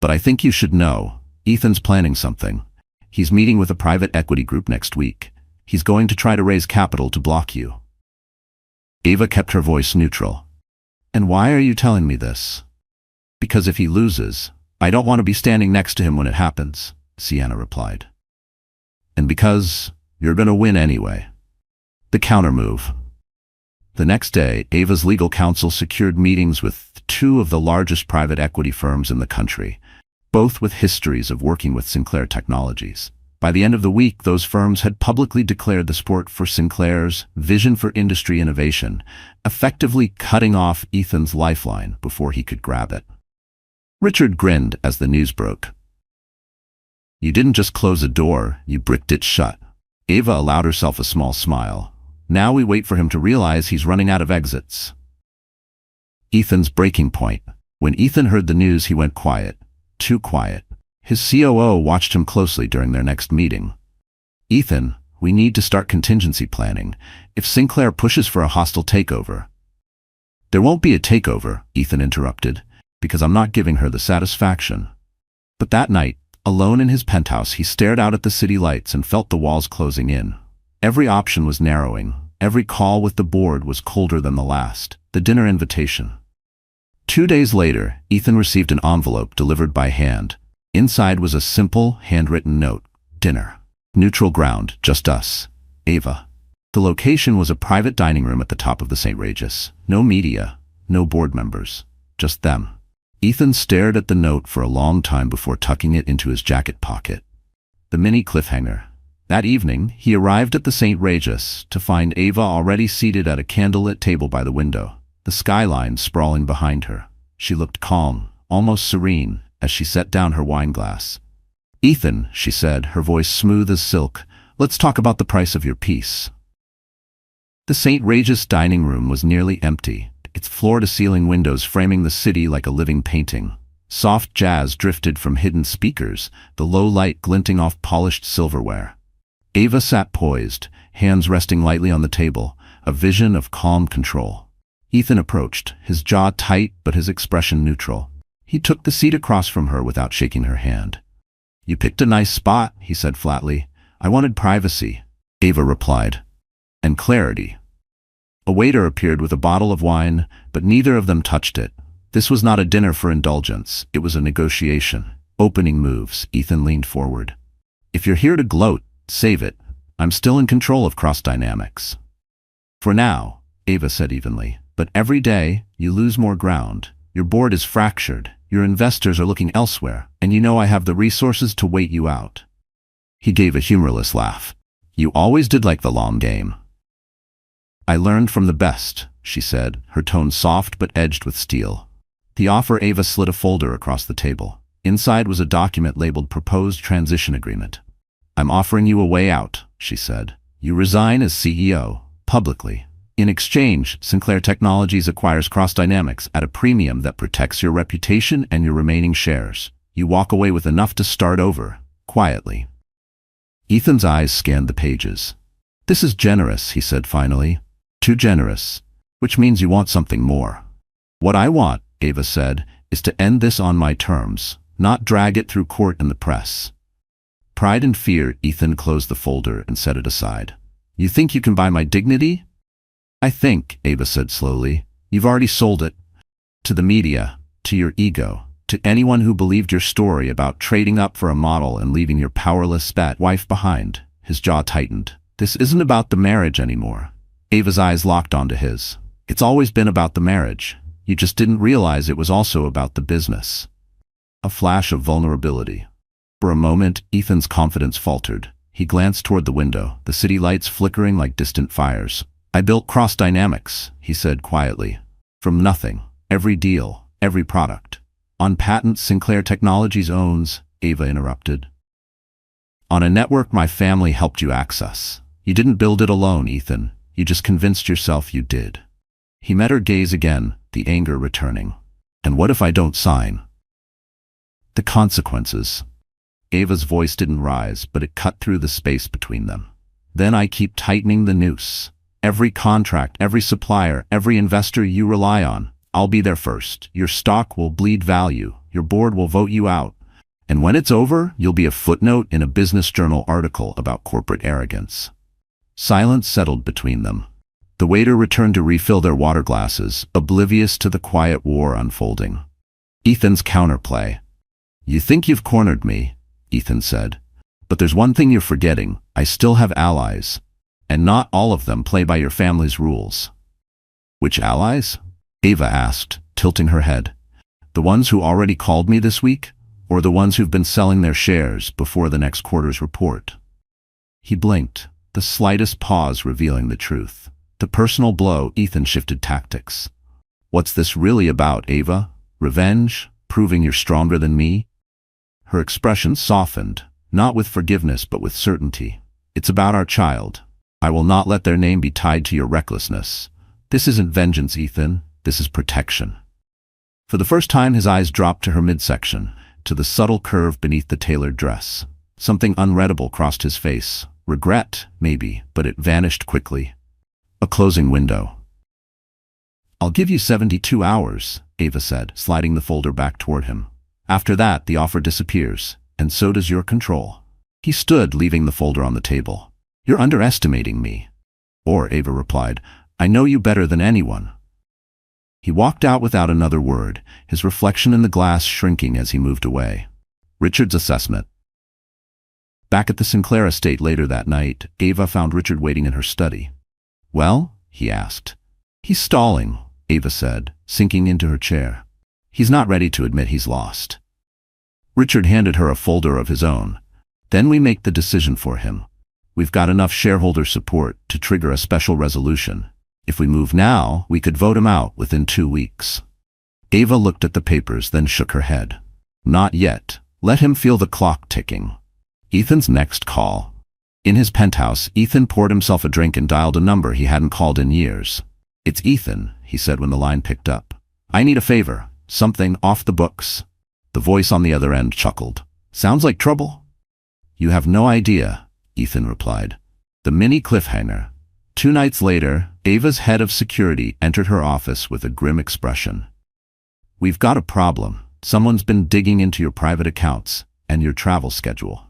"But I think you should know, Ethan's planning something. He's meeting with a private equity group next week. He's going to try to raise capital to block you." Ava kept her voice neutral. "And why are you telling me this?" "Because if he loses, I don't want to be standing next to him when it happens," Sienna replied. "And because you're going to win anyway." The countermove. The next day, Ava's legal counsel secured meetings with 2 of the largest private equity firms in the country, both with histories of working with Sinclair Technologies. By the end of the week, those firms had publicly declared the support for Sinclair's vision for industry innovation, effectively cutting off Ethan's lifeline before he could grab it. Richard grinned as the news broke. "You didn't just close a door, you bricked it shut." Ava allowed herself a small smile. "Now we wait for him to realize he's running out of exits." Ethan's breaking point. When Ethan heard the news, he went quiet. Too quiet. His COO watched him closely during their next meeting. "Ethan, we need to start contingency planning. If Sinclair pushes for a hostile takeover." "There won't be a takeover," Ethan interrupted, "because I'm not giving her the satisfaction." But that night, alone in his penthouse, he stared out at the city lights and felt the walls closing in. Every option was narrowing. Every call with the board was colder than the last. The dinner invitation. 2 days later, Ethan received an envelope delivered by hand. Inside was a simple, handwritten note. "Dinner. Neutral ground, just us. Ava." The location was a private dining room at the top of the St. Regis. No media, no board members, just them. Ethan stared at the note for a long time before tucking it into his jacket pocket. The mini cliffhanger. That evening, he arrived at the St. Regis to find Ava already seated at a candlelit table by the window, the skyline sprawling behind her. She looked calm, almost serene, as she set down her wine glass. "Ethan," she said, her voice smooth as silk, "let's talk about the price of your piece." The St. Regis dining room was nearly empty, its floor-to-ceiling windows framing the city like a living painting. Soft jazz drifted from hidden speakers, the low light glinting off polished silverware. Ava sat poised, hands resting lightly on the table, a vision of calm control. Ethan approached, his jaw tight but his expression neutral. He took the seat across from her without shaking her hand. "You picked a nice spot," he said flatly. "I wanted privacy," Ava replied. "And clarity." A waiter appeared with a bottle of wine, but neither of them touched it. This was not a dinner for indulgence, it was a negotiation. Opening moves, Ethan leaned forward. "If you're here to gloat, save it. I'm still in control of Cross-Dynamics." "For now," Ava said evenly, "but every day, you lose more ground. Your board is fractured, your investors are looking elsewhere, and you know I have the resources to wait you out." He gave a humorless laugh. "You always did like the long game." "I learned from the best," she said, her tone soft but edged with steel. The offer. Ava slid a folder across the table. Inside was a document labeled Proposed Transition Agreement. "I'm offering you a way out," she said. "You resign as CEO, publicly. In exchange, Sinclair Technologies acquires Cross-Dynamics at a premium that protects your reputation and your remaining shares. You walk away with enough to start over, quietly." Ethan's eyes scanned the pages. "This is generous," he said finally. "Too generous, which means you want something more." "What I want," Ava said, "is to end this on my terms, not drag it through court and the press." Pride and fear, Ethan closed the folder and set it aside. "You think you can buy my dignity?" I think, Ava said slowly, you've already sold it. To the media, to your ego, to anyone who believed your story about trading up for a model and leaving your powerless spat wife behind. His jaw tightened. This isn't about the marriage anymore. Ava's eyes locked onto his. It's always been about the marriage. You just didn't realize it was also about the business. A flash of vulnerability. For a moment, Ethan's confidence faltered. He glanced toward the window, the city lights flickering like distant fires. I built Cross Dynamics, he said quietly. From nothing. Every deal, every product. On patents Sinclair Technologies owns, Ava interrupted. On a network my family helped you access. You didn't build it alone, Ethan. You just convinced yourself you did. He met her gaze again, the anger returning. And what if I don't sign? The consequences. Ava's voice didn't rise, but it cut through the space between them. Then I keep tightening the noose. Every contract, every supplier, every investor you rely on, I'll be there first. Your stock will bleed value. Your board will vote you out. And when it's over, you'll be a footnote in a business journal article about corporate arrogance. Silence settled between them. The waiter returned to refill their water glasses, oblivious to the quiet war unfolding. Ethan's counterplay. You think you've cornered me, Ethan said. But there's one thing you're forgetting. I still have allies. And not all of them play by your family's rules. Which allies? Ava asked, tilting her head. The ones who already called me this week? Or the ones who've been selling their shares before the next quarter's report? He blinked, the slightest pause revealing the truth. The personal blow, Ethan shifted tactics. What's this really about, Ava? Revenge? Proving you're stronger than me? Her expression softened, not with forgiveness but with certainty. It's about our child. I will not let their name be tied to your recklessness. This isn't vengeance, Ethan. This is protection. For the first time his eyes dropped to her midsection, to the subtle curve beneath the tailored dress. Something unreadable crossed his face. Regret, maybe, but it vanished quickly. A closing window. I'll give you 72 hours, Ava said, sliding the folder back toward him. After that, the offer disappears, and so does your control. He stood, leaving the folder on the table. You're underestimating me. Or, Ava replied, I know you better than anyone. He walked out without another word, his reflection in the glass shrinking as he moved away. Richard's assessment. Back at the Sinclair estate later that night, Ava found Richard waiting in her study. Well? He asked. He's stalling, Ava said, sinking into her chair. He's not ready to admit he's lost. Richard handed her a folder of his own. Then we make the decision for him. We've got enough shareholder support to trigger a special resolution. If we move now, we could vote him out within 2 weeks. Ava looked at the papers, then shook her head. Not yet. Let him feel the clock ticking. Ethan's next call. In his penthouse, Ethan poured himself a drink and dialed a number he hadn't called in years. It's Ethan, he said when the line picked up. I need a favor. Something off the books. The voice on the other end chuckled. Sounds like trouble? You have no idea, Ethan replied. The mini cliffhanger. 2 nights later, Ava's head of security entered her office with a grim expression. We've got a problem. Someone's been digging into your private accounts and your travel schedule.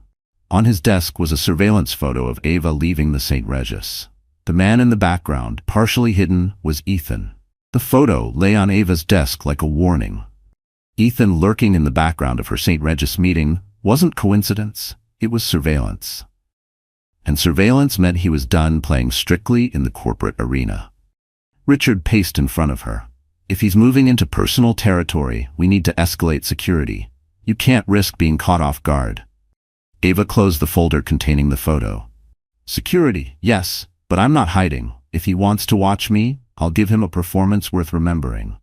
On his desk was a surveillance photo of Ava leaving the St. Regis. The man in the background, partially hidden, was Ethan. The photo lay on Ava's desk like a warning. Ethan lurking in the background of her St. Regis meeting wasn't coincidence, it was surveillance. And surveillance meant he was done playing strictly in the corporate arena. Richard paced in front of her. If he's moving into personal territory, we need to escalate security. You can't risk being caught off guard. Ava closed the folder containing the photo. Security, yes, but I'm not hiding. If he wants to watch me, I'll give him a performance worth remembering.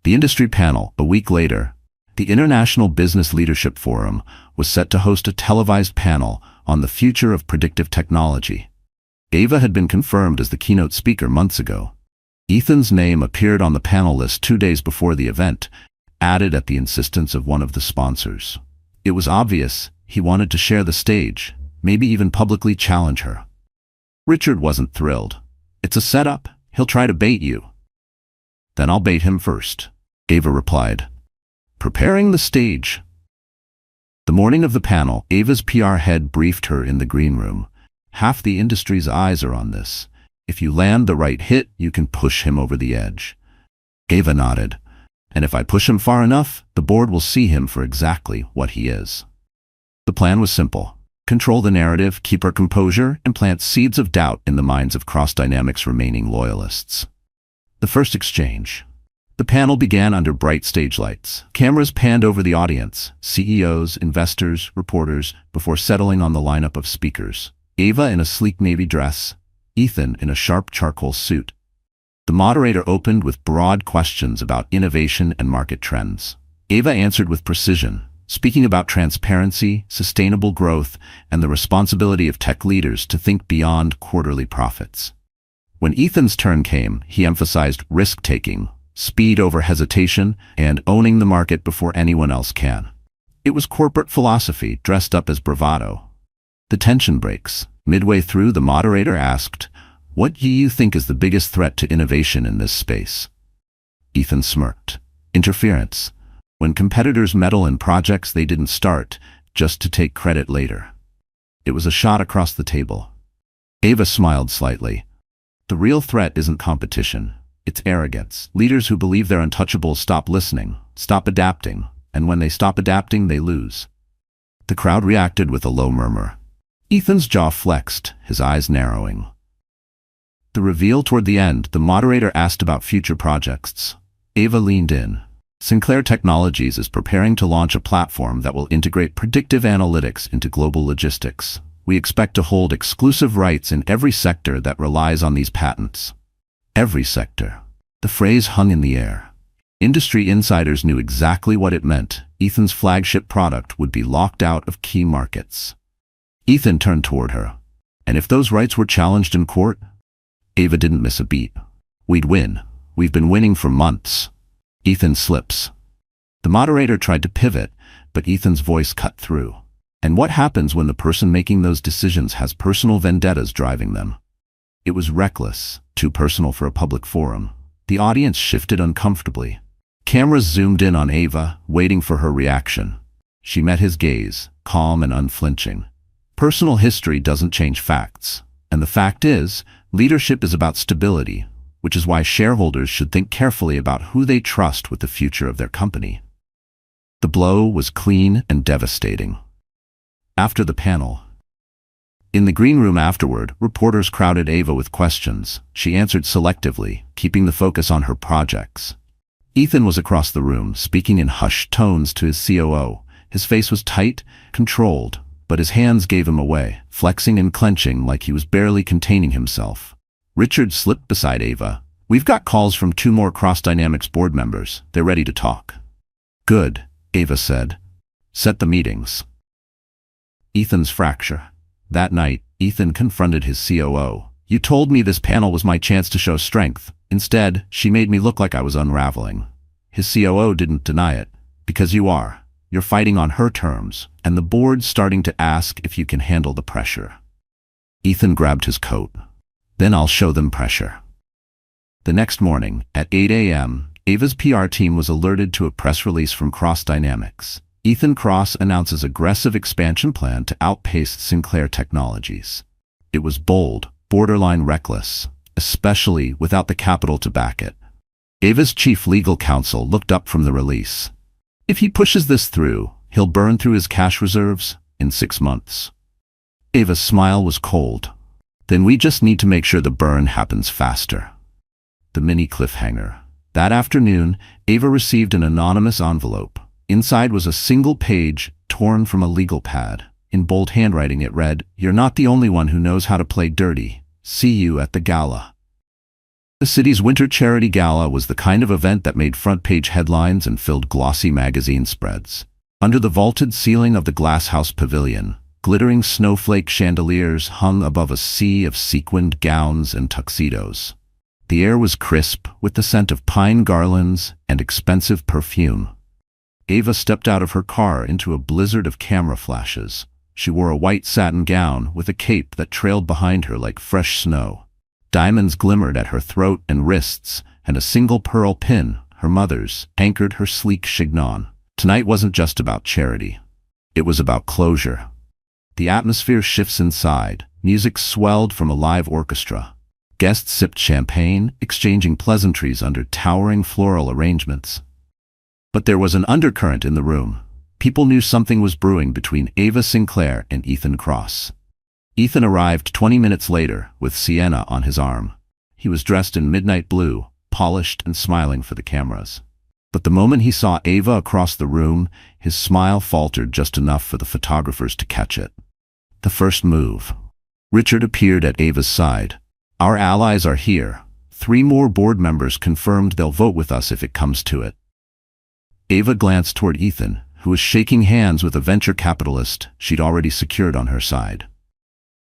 The industry panel, a week later, the International Business Leadership Forum, was set to host a televised panel on the future of predictive technology. Ava had been confirmed as the keynote speaker months ago. Ethan's name appeared on the panel list 2 days before the event, added at the insistence of one of the sponsors. It was obvious he wanted to share the stage, maybe even publicly challenge her. Richard wasn't thrilled. It's a setup. He'll try to bait you. Then I'll bait him first, Ava replied. Preparing the stage. The morning of the panel, Ava's PR head briefed her in the green room. Half the industry's eyes are on this. If you land the right hit, you can push him over the edge. Ava nodded. And if I push him far enough, the board will see him for exactly what he is. The plan was simple. Control the narrative, keep her composure, and plant seeds of doubt in the minds of Cross Dynamics' remaining loyalists. The first exchange. The panel began under bright stage lights. Cameras panned over the audience, CEOs, investors, reporters, before settling on the lineup of speakers. Ava in a sleek navy dress, Ethan in a sharp charcoal suit. The moderator opened with broad questions about innovation and market trends. Ava answered with precision, speaking about transparency, sustainable growth, and the responsibility of tech leaders to think beyond quarterly profits. When Ethan's turn came, he emphasized risk-taking, speed over hesitation, and owning the market before anyone else can. It was corporate philosophy dressed up as bravado. The tension breaks. Midway through, the moderator asked, "What do you think is the biggest threat to innovation in this space?" Ethan smirked. Interference. When competitors meddle in projects they didn't start, just to take credit later. It was a shot across the table. Ava smiled slightly. The real threat isn't competition. It's arrogance. Leaders who believe they're untouchable stop listening, stop adapting, and when they stop adapting, they lose. The crowd reacted with a low murmur. Ethan's jaw flexed, his eyes narrowing. The reveal toward the end, the moderator asked about future projects. Ava leaned in. Sinclair Technologies is preparing to launch a platform that will integrate predictive analytics into global logistics. We expect to hold exclusive rights in every sector that relies on these patents. Every sector. The phrase hung in the air. Industry insiders knew exactly what it meant. Ethan's flagship product would be locked out of key markets. Ethan turned toward her. And if those rights were challenged in court? Ava didn't miss a beat. We'd win. We've been winning for months. Ethan slips. The moderator tried to pivot, but Ethan's voice cut through. And what happens when the person making those decisions has personal vendettas driving them? It was reckless, too personal for a public forum. The audience shifted uncomfortably. Cameras zoomed in on Ava, waiting for her reaction. She met his gaze, calm and unflinching. Personal history doesn't change facts. And the fact is, leadership is about stability, which is why shareholders should think carefully about who they trust with the future of their company. The blow was clean and devastating. After the panel. In the green room afterward, reporters crowded Ava with questions. She answered selectively, keeping the focus on her projects. Ethan was across the room, speaking in hushed tones to his COO. His face was tight, controlled, but his hands gave him away, flexing and clenching like he was barely containing himself. Richard slipped beside Ava. "We've got calls from 2 more Cross Dynamics board members. They're ready to talk." "Good," Ava said. "Set the meetings." Ethan's fracture. That night, Ethan confronted his COO. "You told me this panel was my chance to show strength. Instead, she made me look like I was unraveling." His COO didn't deny it. "Because you are. You're fighting on her terms, and the board's starting to ask if you can handle the pressure." Ethan grabbed his coat. "Then I'll show them pressure." The next morning, at 8 a.m., Ava's PR team was alerted to a press release from Cross Dynamics. Ethan Cross announces aggressive expansion plan to outpace Sinclair Technologies. It was bold, borderline reckless, especially without the capital to back it. Ava's chief legal counsel looked up from the release. "If he pushes this through, he'll burn through his cash reserves in 6 months." Ava's smile was cold. "Then we just need to make sure the burn happens faster." The mini cliffhanger. That afternoon, Ava received an anonymous envelope. Inside was a single page torn from a legal pad. In bold handwriting it read, "You're not the only one who knows how to play dirty. See you at the gala." The city's winter charity gala was the kind of event that made front-page headlines and filled glossy magazine spreads. Under the vaulted ceiling of the Glass House Pavilion, glittering snowflake chandeliers hung above a sea of sequined gowns and tuxedos. The air was crisp, with the scent of pine garlands and expensive perfume. Ava stepped out of her car into a blizzard of camera flashes. She wore a white satin gown with a cape that trailed behind her like fresh snow. Diamonds glimmered at her throat and wrists, and a single pearl pin, her mother's, anchored her sleek chignon. Tonight wasn't just about charity. It was about closure. The atmosphere shifts inside. Music swelled from a live orchestra. Guests sipped champagne, exchanging pleasantries under towering floral arrangements. But there was an undercurrent in the room. People knew something was brewing between Ava Sinclair and Ethan Cross. Ethan arrived 20 minutes later with Sienna on his arm. He was dressed in midnight blue, polished and smiling for the cameras. But the moment he saw Ava across the room, his smile faltered just enough for the photographers to catch it. The first move. Richard appeared at Ava's side. "Our allies are here. 3 more board members confirmed they'll vote with us if it comes to it." Ava glanced toward Ethan, who was shaking hands with a venture capitalist she'd already secured on her side.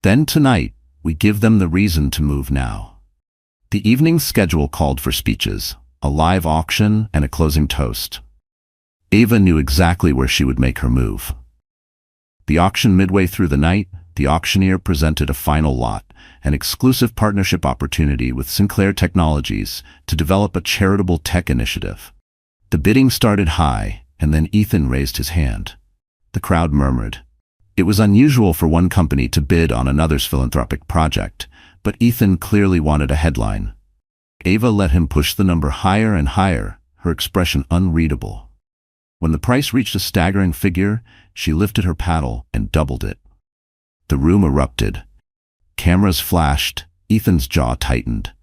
"Then tonight, we give them the reason to move now." The evening's schedule called for speeches, a live auction, and a closing toast. Ava knew exactly where she would make her move. The auction midway through the night, the auctioneer presented a final lot, an exclusive partnership opportunity with Sinclair Technologies to develop a charitable tech initiative. The bidding started high, and then Ethan raised his hand. The crowd murmured. It was unusual for one company to bid on another's philanthropic project, but Ethan clearly wanted a headline. Ava let him push the number higher and higher, her expression unreadable. When the price reached a staggering figure, she lifted her paddle and doubled it. The room erupted. Cameras flashed, Ethan's jaw tightened.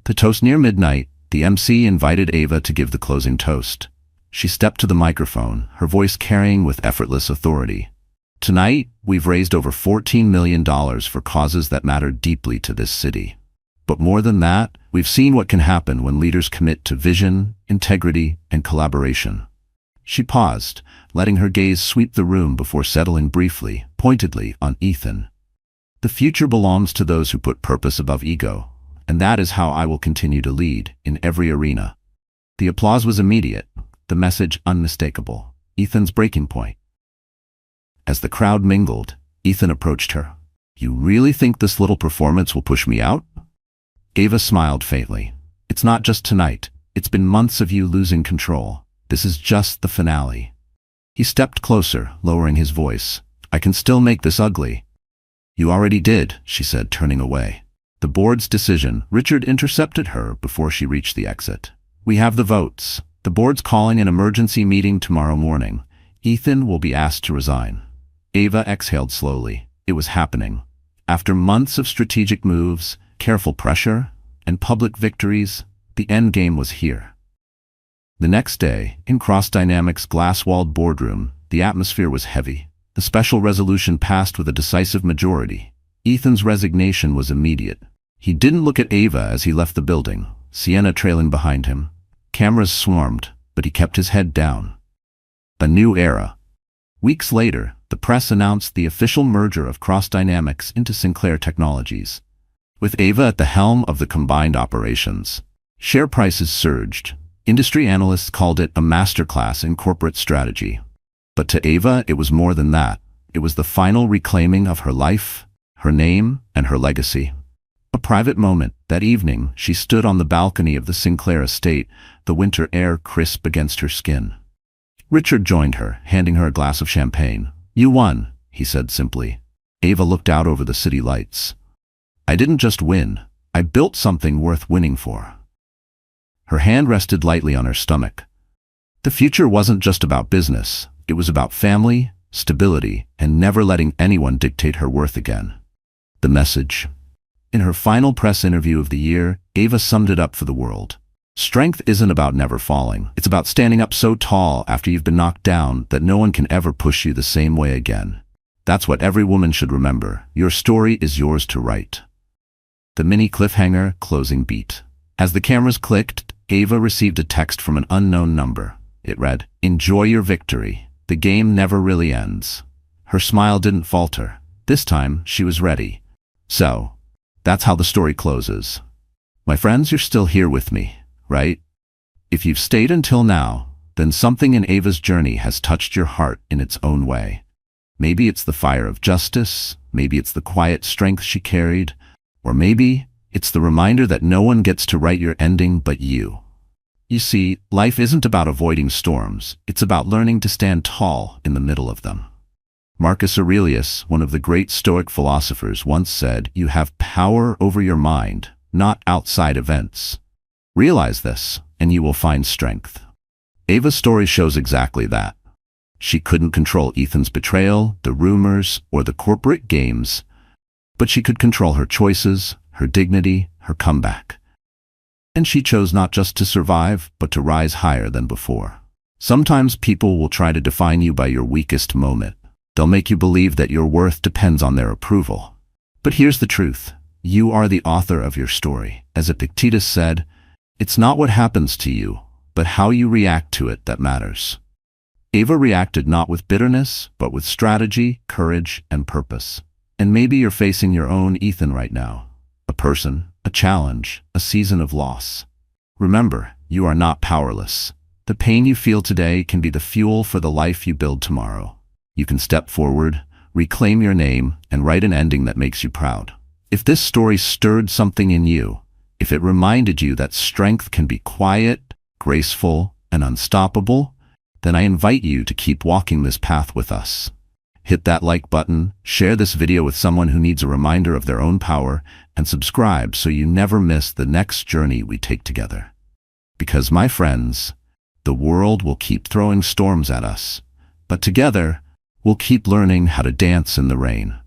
To toast near midnight, the MC invited Ava to give the closing toast. She stepped to the microphone, her voice carrying with effortless authority. "Tonight, we've raised over $14 million for causes that matter deeply to this city. But more than that, we've seen what can happen when leaders commit to vision, integrity, and collaboration." She paused, letting her gaze sweep the room before settling briefly, pointedly, on Ethan. "The future belongs to those who put purpose above ego, and that is how I will continue to lead in every arena." The applause was immediate, the message unmistakable, Ethan's breaking point. As the crowd mingled, Ethan approached her. "You really think this little performance will push me out?" Ava smiled faintly. "It's not just tonight. It's been months of you losing control. This is just the finale." He stepped closer, lowering his voice. "I can still make this ugly." "You already did," she said, turning away. The board's decision. Richard intercepted her before she reached the exit. "We have the votes. The board's calling an emergency meeting tomorrow morning. Ethan will be asked to resign." Ava exhaled slowly. It was happening. After months of strategic moves, careful pressure, and public victories, the endgame was here. The next day, in Cross Dynamics' glass-walled boardroom, the atmosphere was heavy. The special resolution passed with a decisive majority. Ethan's resignation was immediate. He didn't look at Ava as he left the building, Sienna trailing behind him. Cameras swarmed, but he kept his head down. A new era. Weeks later, the press announced the official merger of Cross Dynamics into Sinclair Technologies. With Ava at the helm of the combined operations, share prices surged. Industry analysts called it a masterclass in corporate strategy. But to Ava, it was more than that. It was the final reclaiming of her life, her name, and her legacy. A private moment. That evening, she stood on the balcony of the Sinclair estate, the winter air crisp against her skin. Richard joined her, handing her a glass of champagne. "You won," he said simply. Ava looked out over the city lights. "I didn't just win. I built something worth winning for." Her hand rested lightly on her stomach. The future wasn't just about business. It was about family, stability, and never letting anyone dictate her worth again. The message. In her final press interview of the year, Ava summed it up for the world. Strength isn't about never falling. It's about standing up so tall after you've been knocked down that no one can ever push you the same way again. That's what every woman should remember. Your story is yours to write. The mini cliffhanger closing beat. As the cameras clicked, Ava received a text from an unknown number. It read, "Enjoy your victory. The game never really ends." Her smile didn't falter. This time, she was ready. So, that's how the story closes. My friends, you're still here with me, right? If you've stayed until now, then something in Ava's journey has touched your heart in its own way. Maybe it's the fire of justice, maybe it's the quiet strength she carried, or maybe it's the reminder that no one gets to write your ending but you. You see, life isn't about avoiding storms, it's about learning to stand tall in the middle of them. Marcus Aurelius, one of the great Stoic philosophers, once said, "You have power over your mind, not outside events. Realize this, and you will find strength. Ava's story shows exactly that. She couldn't control Ethan's betrayal, the rumors, or the corporate games, but she could control her choices, her dignity, her comeback. And she chose not just to survive, but to rise higher than before. Sometimes people will try to define you by your weakest moment. They'll make you believe that your worth depends on their approval. But here's the truth. You are the author of your story. As Epictetus said, it's not what happens to you, but how you react to it that matters. Ava reacted not with bitterness, but with strategy, courage, and purpose. And maybe you're facing your own Ethan right now. A person, a challenge, a season of loss. Remember, you are not powerless. The pain you feel today can be the fuel for the life you build tomorrow. You can step forward, reclaim your name, and write an ending that makes you proud. If this story stirred something in you, if it reminded you that strength can be quiet, graceful, and unstoppable, then I invite you to keep walking this path with us. Hit that like button, share this video with someone who needs a reminder of their own power, and subscribe so you never miss the next journey we take together. Because, my friends, the world will keep throwing storms at us, but together, we'll keep learning how to dance in the rain.